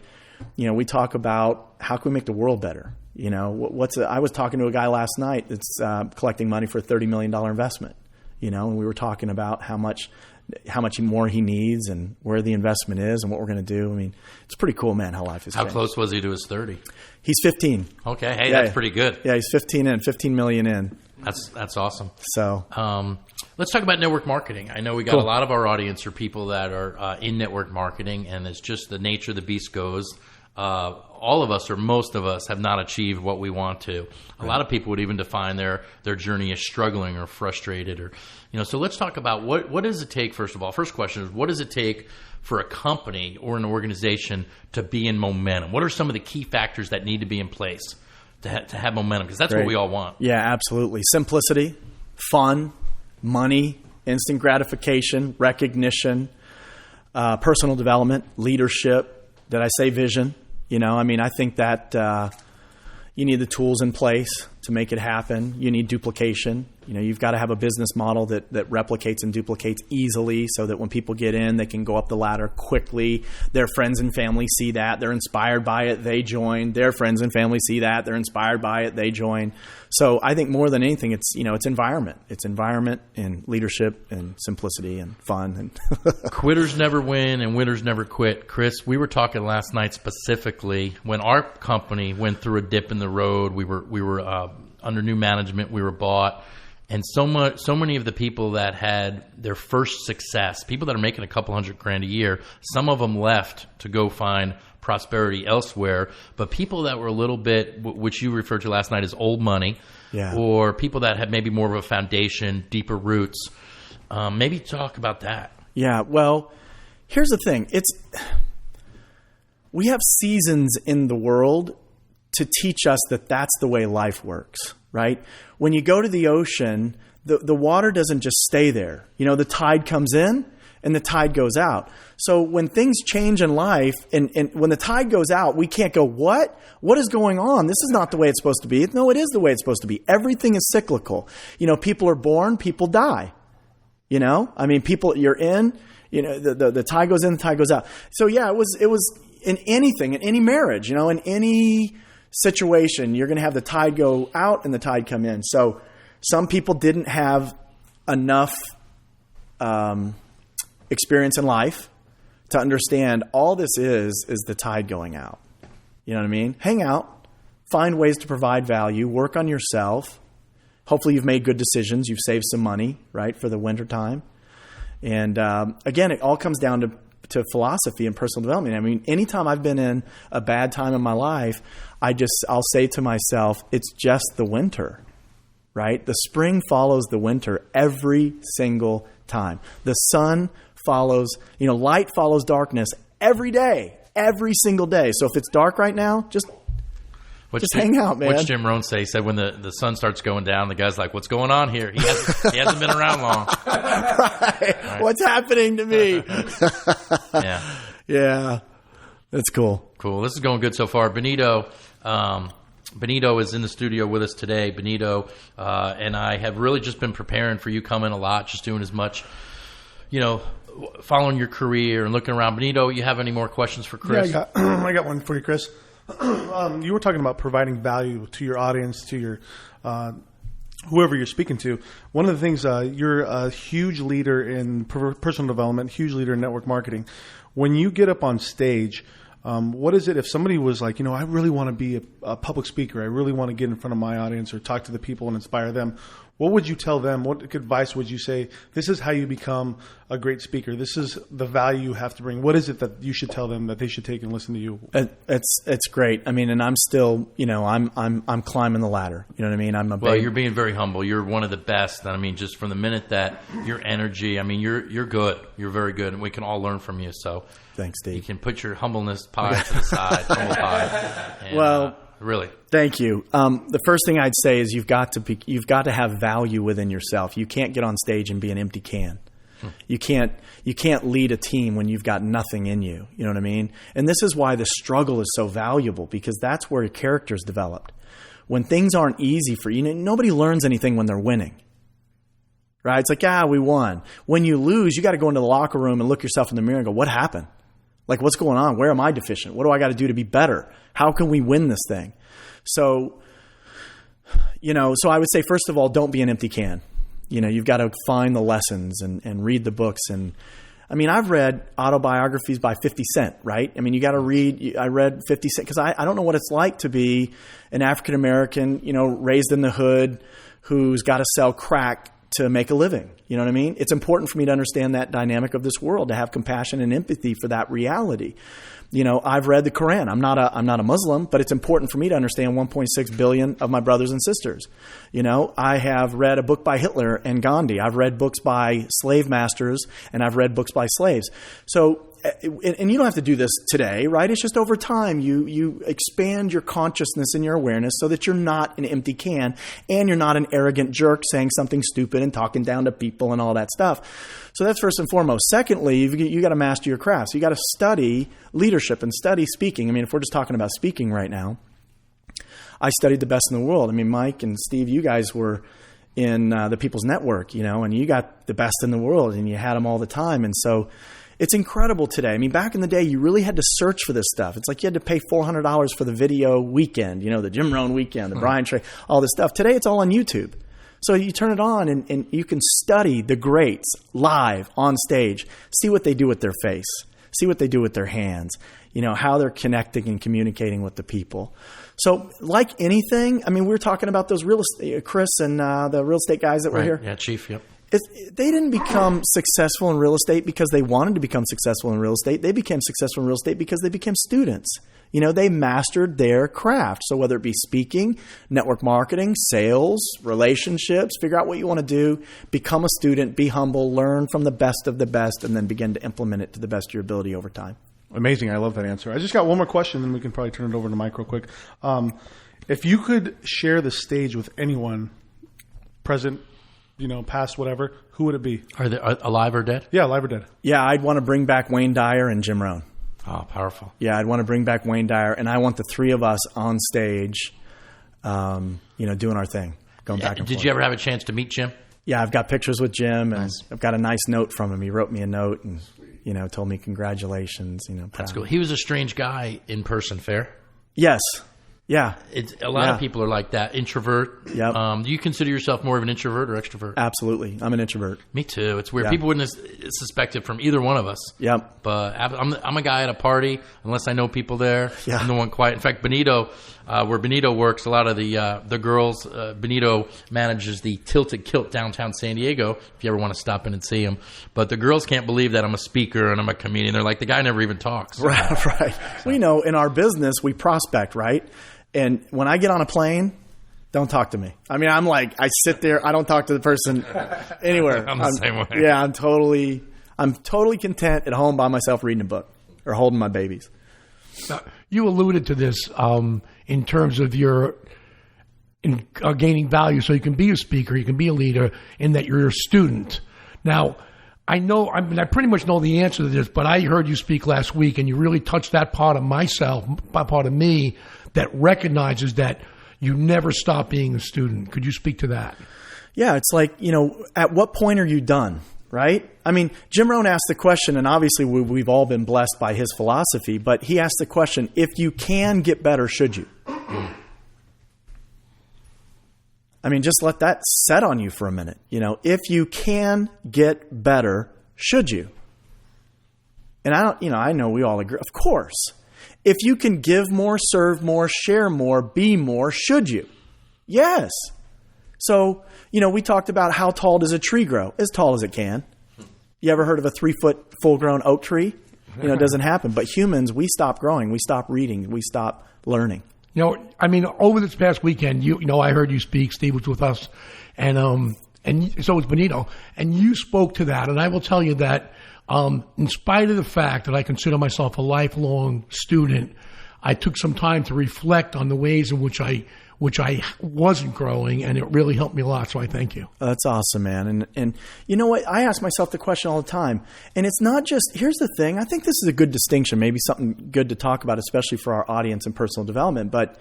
we talk about how can we make the world better? I was talking to a guy last night that's collecting money for a $30 million investment, and we were talking about how much more he needs and where the investment is and what we're going to do. I mean, it's pretty cool, man, how life is. How close was he to his 30? He's 15. Okay. Hey, that's pretty good. Yeah, he's 15 million in. That's awesome. So let's talk about network marketing. I know we got a lot of our audience are people that are in network marketing, and it's just the nature of the beast goes. All of us or most of us have not achieved what we want to. A lot of people would even define their journey as struggling or frustrated or, so let's talk about what does it take, first of all. First question is, what does it take for a company or an organization to be in momentum? What are some of the key factors that need to be in place to have momentum? Because that's what we all want. Yeah, absolutely. Simplicity, fun, money, instant gratification, recognition, personal development, leadership. Did I say vision? I think that you need the tools in place to make it happen. You need duplication. You've got to have a business model that replicates and duplicates easily so that when people get in, they can go up the ladder quickly. Their friends and family see that. They're inspired by it. They join. Their friends and family see that. They're inspired by it. They join. So I think more than anything, it's environment. It's environment and leadership and simplicity and fun. And Quitters never win and winners never quit. Chris, we were talking last night specifically when our company went through a dip in the road. We were under new management. We were bought. And so many of the people that had their first success, people that are making a couple $100,000 a year, some of them left to go find prosperity elsewhere. But people that were a little bit, which you referred to last night as old money, or people that had maybe more of a foundation, deeper roots, maybe talk about that. Yeah, well, here's the thing. We have seasons in the world to teach us that that's the way life works, right? When you go to the ocean, the water doesn't just stay there. The tide comes in and the tide goes out. So when things change in life and when the tide goes out, we can't go, what? What is going on? This is not the way it's supposed to be. No, it is the way it's supposed to be. Everything is cyclical. People are born, people die. People, you're in, the tide goes in, the tide goes out. So yeah, it was in anything, in any marriage, in any situation, you're going to have the tide go out and the tide come in. So some people didn't have enough experience in life to understand all this is the tide going out. You know what I mean? Hang out, find ways to provide value, work on yourself. Hopefully you've made good decisions. You've saved some money, right, for the winter time. And again, it all comes down to philosophy and personal development. Anytime I've been in a bad time in my life, I'll say to myself, it's just the winter, right? The spring follows the winter every single time. The sun follows, light follows darkness every day, every single day. So if it's dark right now, just hang out, man. What's Jim Rohn say? He said when the sun starts going down, the guy's like, what's going on here? He hasn't been around long. Right. What's happening to me? Yeah. That's cool. Cool. This is going good so far. Benito is in the studio with us today. Benito and I have really just been preparing for you coming a lot, just doing as much, following your career and looking around. Benito, you have any more questions for Chris? Yeah, I got one for you, Chris. You were talking about providing value to your audience, to your whoever you're speaking to. One of the things, you're a huge leader in personal development, huge leader in network marketing. When you get up on stage, what is it if somebody was like, I really want to be a public speaker, I really want to get in front of my audience or talk to the people and inspire them. what would you tell them? What advice would you say? This is how you become a great speaker. This is the value you have to bring. What is it that you should tell them that they should take and listen to you? It's great. I mean, and I'm still, I'm climbing the ladder. You know what I mean? Well, you're being very humble. You're one of the best. I mean, just from the minute that your energy, I mean, you're good. You're very good, and we can all learn from you. So thanks, Steve. You can put your humbleness pie to the side. Humble pie. And, really. Thank you. The first thing I'd say is you've got to have value within yourself. You can't get on stage and be an empty can. You can't lead a team when you've got nothing in you. You know what I mean? And this is why the struggle is so valuable, because that's where your character is developed. When things aren't easy for you, nobody learns anything when they're winning. Right? It's like, we won. When you lose, you got to go into the locker room and look yourself in the mirror and go, what happened? Like, what's going on? Where am I deficient? What do I got to do to be better? How can we win this thing? So I would say, first of all, don't be an empty can. You've got to find the lessons and read the books. And I mean, I've read autobiographies by 50 Cent, right? I mean, I read 50 Cent because I don't know what it's like to be an African-American, raised in the hood who's got to sell crack to make a living. You know what I mean? It's important for me to understand that dynamic of this world, to have compassion and empathy for that reality. I've read the Quran. I'm not a Muslim, but it's important for me to understand 1.6 billion of my brothers and sisters. I have read a book by Hitler and Gandhi. I've read books by slave masters, and I've read books by slaves. So, and you don't have to do this today, right? It's just over time you expand your consciousness and your awareness so that you're not an empty can and you're not an arrogant jerk saying something stupid and talking down to people and all that stuff. So that's first and foremost. Secondly, you got to master your craft. So you got to study leadership and study speaking. I mean, if we're just talking about speaking right now, I studied the best in the world. I mean, Mike and Steve, you guys were in the People's Network, and you got the best in the world and you had them all the time. And so it's incredible today. I mean, back in the day, you really had to search for this stuff. It's like you had to pay $400 for the video weekend, the Jim Rohn weekend, the Brian Tracy, all this stuff. Today, it's all on YouTube. So you turn it on and you can study the greats live on stage, see what they do with their face, see what they do with their hands, how they're connecting and communicating with the people. So like anything, I mean, we were talking about those real estate, Chris and the real estate guys that were here. Yeah, Chief, yep. They didn't become successful in real estate because they wanted to become successful in real estate. They became successful in real estate because they became students. They mastered their craft. So whether it be speaking, network marketing, sales, relationships, figure out what you want to do, become a student, be humble, learn from the best of the best, and then begin to implement it to the best of your ability over time. Amazing. I love that answer. I just got one more question, then we can probably turn it over to Mike real quick. If you could share the stage with anyone, present, past, whatever, who would it be? Are they alive or dead? Yeah, alive or dead. Yeah, I'd want to bring back Wayne Dyer and Jim Rohn. Oh, powerful. Yeah, I'd want to bring back Wayne Dyer, and I want the three of us on stage, doing our thing, going back and forth. Did you ever have a chance to meet Jim? Yeah, I've got pictures with Jim, and Nice. I've got a nice note from him. He wrote me a note and, told me congratulations. That's cool. He was a strange guy in person, fair? Yes. Yeah. A lot of people are like that. Introvert. Yep. Do you consider yourself more of an introvert or extrovert? Absolutely. I'm an introvert. Me too. It's weird. Yeah. People wouldn't suspect it from either one of us. Yep. But I'm a guy at a party, unless I know people there. Yeah. I'm the one quiet. In fact, Benito, where Benito works, a lot of the girls, Benito manages the Tilted Kilt downtown San Diego, if you ever want to stop in and see him. But the girls can't believe that I'm a speaker and I'm a comedian. They're like, the guy never even talks. Right. We know in our business, we prospect, right? And when I get on a plane, don't talk to me. I mean, I'm like, I sit there. I don't talk to the person anywhere. I'm the same way. Yeah, I'm totally content at home by myself reading a book or holding my babies. Now, you alluded to this in terms of your gaining value. So you can be a speaker, you can be a leader, in that you're a student. Now, I pretty much know the answer to this, but I heard you speak last week, and you really touched that part of myself, part of me, that recognizes that you never stop being a student. Could you speak to that? Yeah, it's like, at what point are you done, right? I mean, Jim Rohn asked the question, and obviously we've all been blessed by his philosophy, but he asked the question, if you can get better, should you? I mean, just let that set on you for a minute. If you can get better, should you? And I know we all agree, of course. If you can give more, serve more, share more, be more, should you? Yes. So, we talked about how tall does a tree grow? As tall as it can. You ever heard of a 3-foot full-grown oak tree? It doesn't happen. But humans, we stop growing. We stop reading. We stop learning. Over this past weekend, I heard you speak. Steve was with us, and so was Benito, and you spoke to that. And I will tell you that, in spite of the fact that I consider myself a lifelong student, I took some time to reflect on the ways in which I wasn't growing, and it really helped me a lot. So I thank you. That's awesome, man. And you know what? I ask myself the question all the time, and it's not just. Here's the thing. I think this is a good distinction, maybe something good to talk about, especially for our audience in personal development. But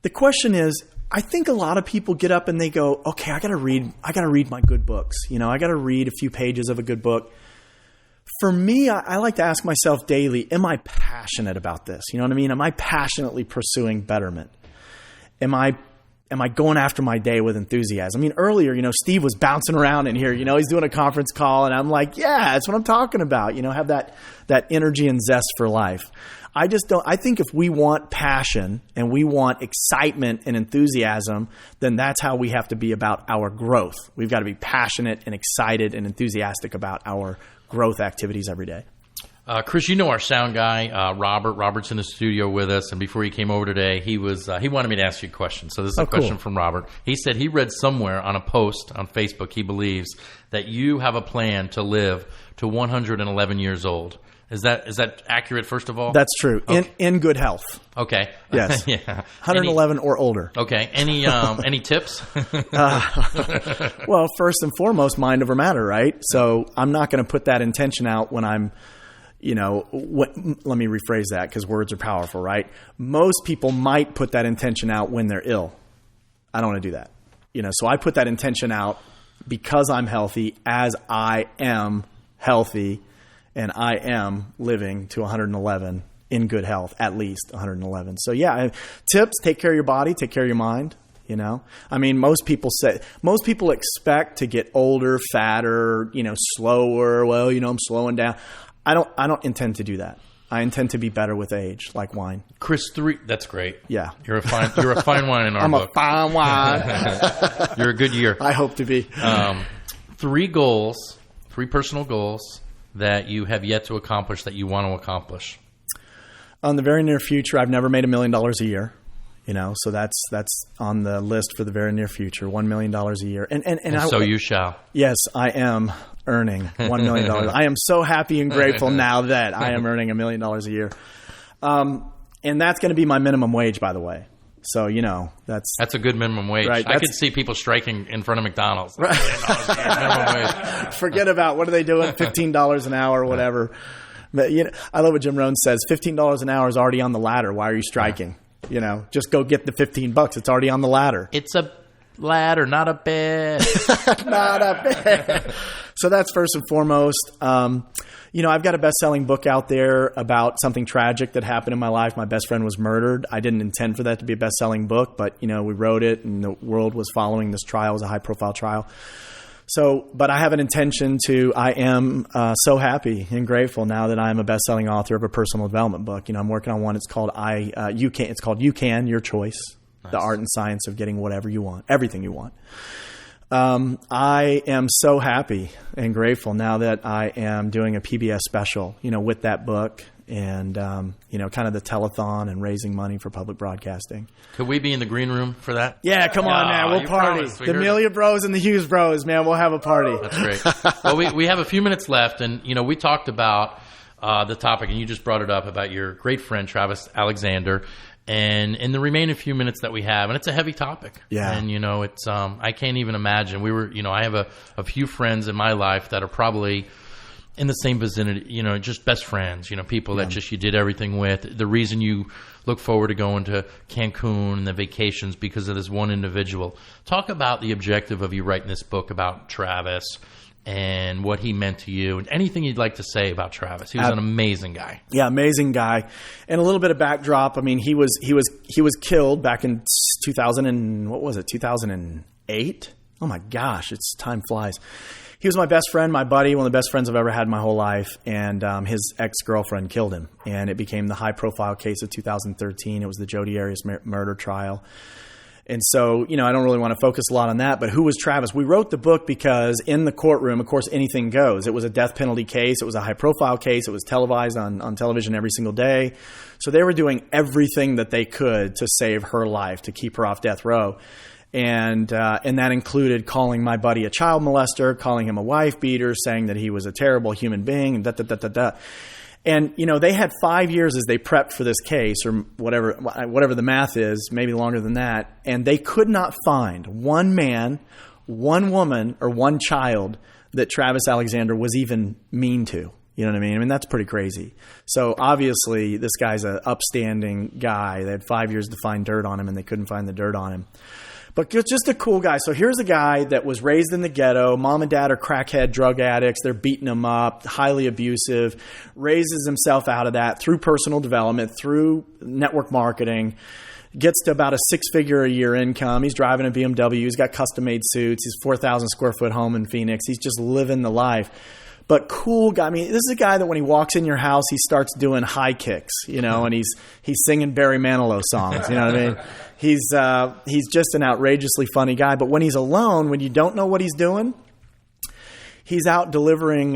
the question is, I think a lot of people get up and they go, "Okay, I got to read my good books. I got to read a few pages of a good book." For me, I like to ask myself daily, am I passionate about this? You know what I mean? Am I passionately pursuing betterment? Am I going after my day with enthusiasm? Earlier, Steve was bouncing around in here. He's doing a conference call, and I'm like, yeah, that's what I'm talking about. Have that energy and zest for life. I think if we want passion and we want excitement and enthusiasm, then that's how we have to be about our growth. We've got to be passionate and excited and enthusiastic about our growth activities every day. Chris, our sound guy, Robert. Robert's in the studio with us, and before he came over today, he wanted me to ask you a question. So this is a question from Robert. He said he read somewhere on a post on Facebook, he believes, that you have a plan to live to 111 years old. Is that accurate, first of all? That's true. Okay. In good health. Okay. Yes. Yeah. 111 or older. Okay. Any tips? Well, first and foremost, mind over matter, right? So I'm not going to put that intention out when I'm, let me rephrase that because words are powerful, right? Most people might put that intention out when they're ill. I don't want to do that. So I put that intention out because I'm healthy, as I am healthy, and I am living to 111 in good health, at least 111. So yeah, tips: take care of your body, take care of your mind. Most people expect to get older, fatter, slower. Well, I'm slowing down. I don't intend to do that. I intend to be better with age, like wine. Chris, that's great. Yeah, you're a fine wine in our book. I'm a fine wine. You're a good year. I hope to be. 3 personal goals that you have yet to accomplish that you want to accomplish. On the very near future, I've never made $1 million a year. So that's on the list for the very near future. $1 million a year, and so you shall. Yes, I am earning $1 million. I am so happy and grateful now that I am earning $1 million a year, and that's going to be my minimum wage, by the way. So that's a good minimum wage. Right, I could see people striking in front of McDonald's. Right. Minimum wage. Forget about what are they doing? $15 an hour or whatever. But I love what Jim Rohn says. $15 an hour is already on the ladder. Why are you striking? Just go get the $15. It's already on the ladder. It's a ladder, not a bed. Not a bed. So that's first and foremost. I've got a best-selling book out there about something tragic that happened in my life. My best friend was murdered. I didn't intend for that to be a best-selling book, but, we wrote it, and the world was following this trial. It was a high-profile trial. So, but I have an intention to, I am so happy and grateful now that I'm a best-selling author of a personal development book. I'm working on one. It's called It's called You Can, Your Choice, Nice. The Art and Science of Getting Whatever You Want, Everything You Want. I am so happy and grateful now that I am doing a PBS special, with that book and, kind of the telethon and raising money for public broadcasting. Could we be in the green room for that? Yeah, come on, man. We'll party. The Amelia Bros and the Hughes Bros, man. We'll have a party. That's great. Well, we have a few minutes left, and, we talked about the topic, and you just brought it up about your great friend, Travis Alexander. And in the remaining few minutes that we have, and it's a heavy topic. Yeah. And, it's, I can't even imagine. I have a few friends in my life that are probably in the same vicinity, just best friends, people that just you did everything with. The reason you look forward to going to Cancun and the vacations because of this one individual. Talk about the objective of you writing this book about Travis and what he meant to you, and anything you'd like to say about Travis. He was an amazing guy. Yeah, amazing guy. And a little bit of backdrop. He was killed back in 2008. Oh my gosh, time flies. He was my best friend, my buddy, one of the best friends I've ever had in my whole life, and his ex-girlfriend killed him, and it became the high-profile case of 2013. It was the Jodi Arias murder trial. And so, I don't really want to focus a lot on that, but who was Travis? We wrote the book because in the courtroom, of course, anything goes. It was a death penalty case. It was a high-profile case. It was televised on television every single day. So they were doing everything that they could to save her life, to keep her off death row. And that included calling my buddy a child molester, calling him a wife beater, saying that he was a terrible human being, and da-da-da-da-da. And, they had 5 years as they prepped for this case, or whatever the math is, maybe longer than that. And they could not find one man, one woman, or one child that Travis Alexander was even mean to. You know what I mean? I mean, that's pretty crazy. So obviously this guy's an upstanding guy. They had 5 years to find dirt on him, and they couldn't find the dirt on him. But just a cool guy. So here's a guy that was raised in the ghetto. Mom and dad are crackhead drug addicts. They're beating him up, highly abusive, raises himself out of that through personal development, through network marketing, gets to about a 6-figure a year income. He's driving a BMW. He's got custom-made suits. He's 4,000 square foot home in Phoenix. He's just living the life. But cool guy. I mean, this is a guy that when he walks in your house, he starts doing high kicks, and he's singing Barry Manilow songs. You know what I mean? He's just an outrageously funny guy. But when he's alone, when you don't know what he's doing, he's out delivering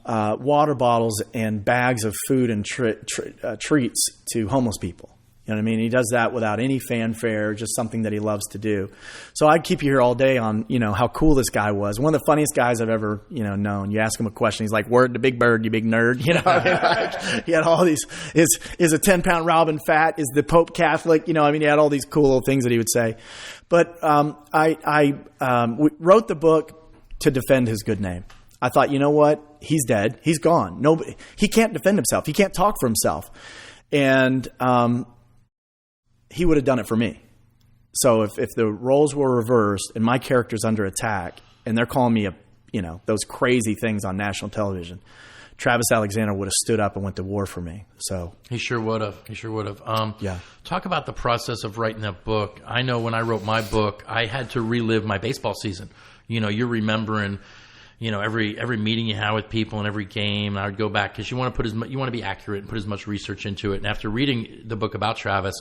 water bottles and bags of food and treats to homeless people. You know what I mean? He does that without any fanfare, just something that he loves to do. So I'd keep you here all day on, how cool this guy was. One of the funniest guys I've ever, known. You ask him a question, he's like, "Word to Big Bird, you big nerd." You know what I mean? Like, he had all these, is a 10-pound Robin fat? Is the Pope Catholic? He had all these cool little things that he would say. But I wrote the book to defend his good name. I thought, you know what? He's dead. He's gone. He can't defend himself. He can't talk for himself. And he would have done it for me. So if the roles were reversed and my character's under attack and they're calling me those crazy things on national television, Travis Alexander would have stood up and went to war for me. So he sure would have. Yeah. Talk about the process of writing that book. I know when I wrote my book, I had to relive my baseball season. You're remembering, every meeting you had with people and every game. I would go back because you want to be accurate and put as much research into it. And after reading the book about Travis,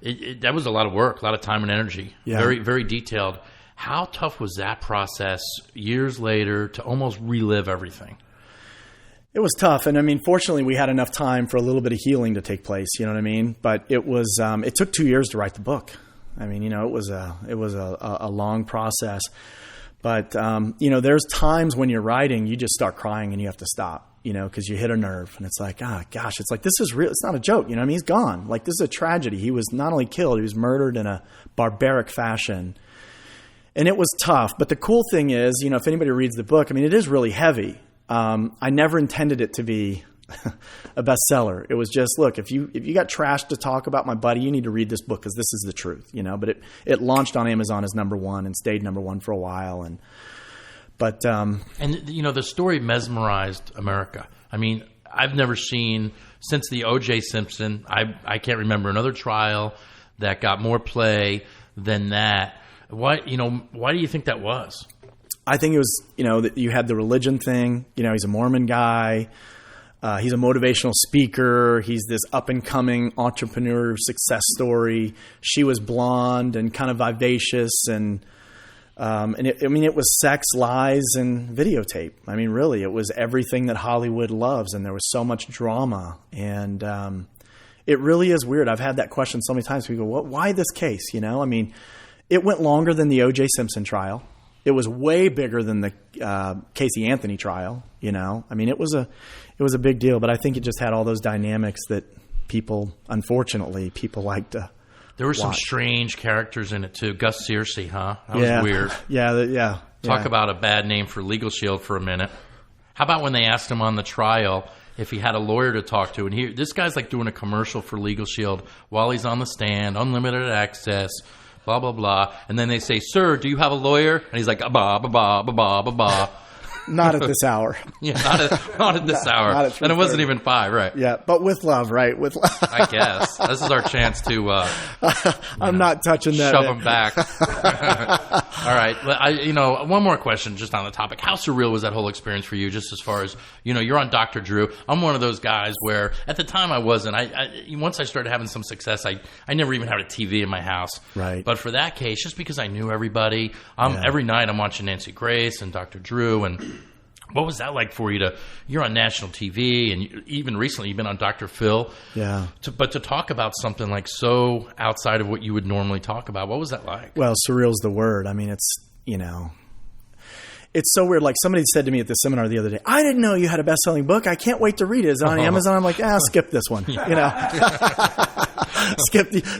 that was a lot of work, a lot of time and energy. Yeah. Very, very detailed. How tough was that process years later to almost relive everything? It was tough. And I mean, fortunately, we had enough time for a little bit of healing to take place. You know what I mean? But it was, it took 2 years to write the book. I mean, it was a long process. But, there's times when you're writing, you just start crying and you have to stop. Because you hit a nerve and it's like, it's like, this is real. It's not a joke. I mean, he's gone. Like, this is a tragedy. He was not only killed, he was murdered in a barbaric fashion. And it was tough. But the cool thing is, if anybody reads the book, I mean, it is really heavy. I never intended it to be a bestseller. It was just, look, if you got trash to talk about my buddy, you need to read this book because this is the truth, But it launched on Amazon as #1 and stayed #1 for a while. But the story mesmerized America. I mean, I've never seen since the O.J. Simpson. I can't remember another trial that got more play than that. Why do you think that was? I think it was that you had the religion thing. He's a Mormon guy. He's a motivational speaker. He's this up and coming entrepreneur success story. She was blonde and kind of vivacious and. It was sex, lies, and videotape. I mean, really, it was everything that Hollywood loves, and there was so much drama. And it really is weird. I've had that question so many times. People go, why this case? I mean, it went longer than the O.J. Simpson trial. It was way bigger than the Casey Anthony trial. I mean, it was a big deal. But I think it just had all those dynamics that unfortunately, people like to. There were some strange characters in it too. Gus Searcy, huh? That was weird. Yeah. Talk about a bad name for Legal Shield for a minute. How about when they asked him on the trial if he had a lawyer to talk to? And this guy's like doing a commercial for Legal Shield while he's on the stand, unlimited access, blah, blah, blah. And then they say, "Sir, do you have a lawyer?" And he's like, "Ba, ba, ba, ba, ba, ba, ba." Not at this hour. Yeah, not at this hour. And it wasn't even 5, right? Yeah, but with love, right? With love. I guess. This is our chance to I'm not touching that. Shove him back. All right. Well, one more question just on the topic. How surreal was that whole experience for you, just as far as, you're on Dr. Drew. I'm one of those guys where at the time I wasn't. Once I started having some success, I never even had a TV in my house. Right. But for that case, just because I knew everybody, every night I'm watching Nancy Grace and Dr. Drew. And what was that like for you you're on national TV, and even recently you've been on Dr. Phil. Yeah. But to talk about something like so outside of what you would normally talk about, what was that like? Well, surreal's the word. I mean, it's so weird. Like somebody said to me at the seminar the other day, I didn't know you had a best-selling book. I can't wait to read it. Is it on Amazon? I'm like, skip this one. Skip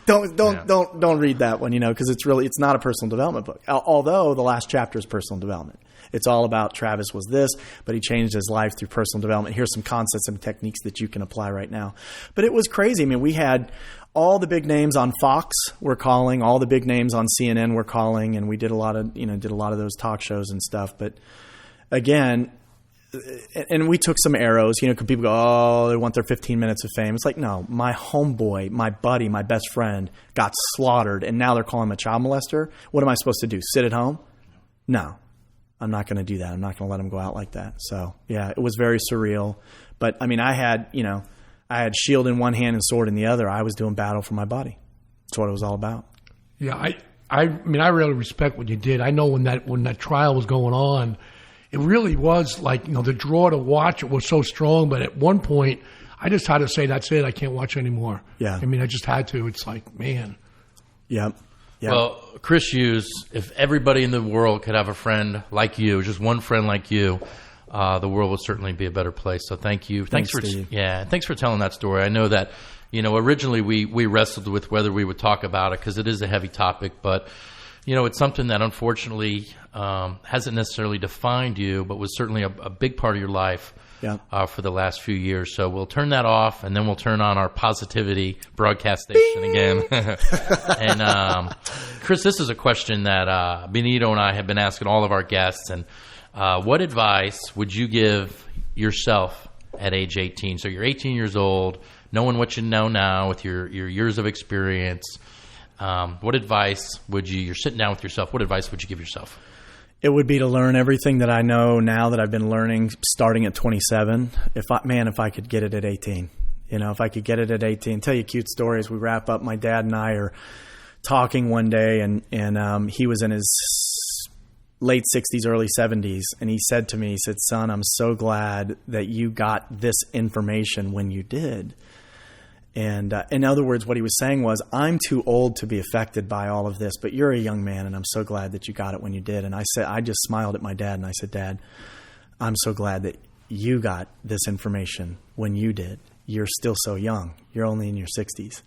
don't read that one, because it's not a personal development book. Although the last chapter is personal development. It's all about Travis was this, but he changed his life through personal development. Here's some concepts and techniques that you can apply right now. But it was crazy. I mean, we had all the big names on Fox were calling, all the big names on CNN were calling, and we did a lot of those talk shows and stuff. But again, and we took some arrows, because people go, oh, they want their 15 minutes of fame. It's like, no, my homeboy, my buddy, my best friend got slaughtered, and now they're calling him a child molester. What am I supposed to do? Sit at home? No. I'm not going to do that. I'm not going to let him go out like that. So, yeah, it was very surreal. But, I mean, I had shield in one hand and sword in the other. I was doing battle for my body. That's what it was all about. Yeah, I really respect what you did. I know when that trial was going on, it really was like, the draw to watch it was so strong. But at one point, I just had to say, that's it. I can't watch anymore. Yeah. I mean, I just had to. It's like, man. Yep. Yeah. Well, Chris Hughes, if everybody in the world could have a friend like you, just one friend like you, the world would certainly be a better place. So thank you. Thanks for telling that story. I know that, originally we wrestled with whether we would talk about it because it is a heavy topic, but it's something that unfortunately hasn't necessarily defined you, but was certainly a big part of your life. Yeah. For the last few years. So we'll turn that off, and then we'll turn on our positivity broadcast station again. And Chris, this is a question that Benito and I have been asking all of our guests. And what advice would you give yourself at age 18? So you're 18 years old, knowing what you know now with your years of experience. What advice you're sitting down with yourself, what advice would you give yourself? It would be to learn everything that I know now that I've been learning starting at 27. If I could get it at 18, if I could get it at 18, tell you cute stories. We wrap up. My dad and I are talking one day and he was in his late 60s, early 70s. And he said to me, son, I'm so glad that you got this information when you did. And in other words, what he was saying was, I'm too old to be affected by all of this, but you're a young man, and I'm so glad that you got it when you did. And I just smiled at my dad, and I said, Dad, I'm so glad that you got this information when you did. You're still so young. You're only in your 60s,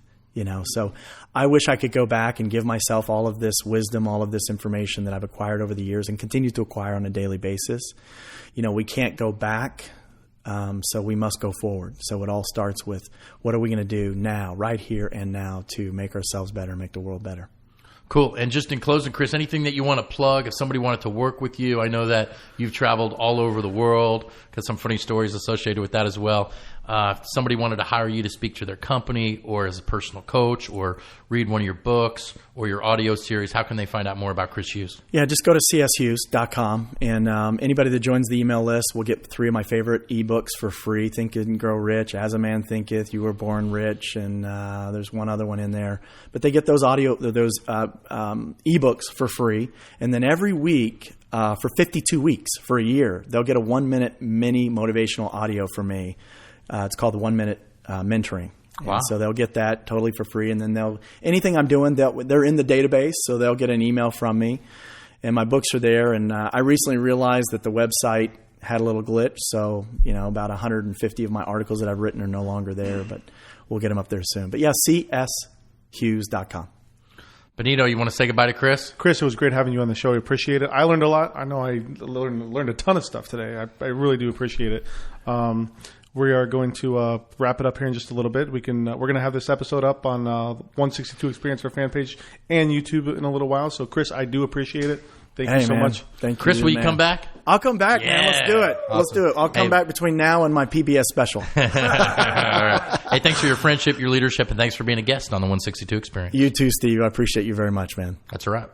So I wish I could go back and give myself all of this wisdom, all of this information that I've acquired over the years and continue to acquire on a daily basis. We can't go back. So we must go forward. So it all starts with what are we going to do now, right here and now, to make ourselves better, make the world better. Cool. And just in closing, Chris, anything that you want to plug if somebody wanted to work with you? I know that you've traveled all over the world. Got some funny stories associated with that as well. If somebody wanted to hire you to speak to their company or as a personal coach or read one of your books or your audio series, how can they find out more about Chris Hughes? Yeah, just go to cshughes.com. And anybody that joins the email list will get 3 of my favorite ebooks for free. Think and Grow Rich, As a Man Thinketh, You Were Born Rich, and there's one other one in there. But they get those ebooks for free. And then every week, for 52 weeks, for a year, they'll get a 1-minute mini motivational audio from me. It's called the 1 Minute Mentoring. Wow. And so they'll get that totally for free. And then anything I'm doing, they're in the database, so they'll get an email from me. And my books are there. And I recently realized that the website had a little glitch. So, about 150 of my articles that I've written are no longer there, but we'll get them up there soon. But yeah, cshughes.com. Benito, you want to say goodbye to Chris? Chris, it was great having you on the show. We appreciate it. I learned a lot. I know I learned a ton of stuff today. I really do appreciate it. We are going to wrap it up here in just a little bit. We're going to have this episode up on 162 Experience, our fan page, and YouTube in a little while. So, Chris, I do appreciate it. Thank you so much. Thank you, Chris, will you come back? I'll come back, man. Let's do it. Awesome. Let's do it. I'll come back between now and my PBS special. All right. Hey, thanks for your friendship, your leadership, and thanks for being a guest on the 162 Experience. You too, Steve. I appreciate you very much, man. That's a wrap.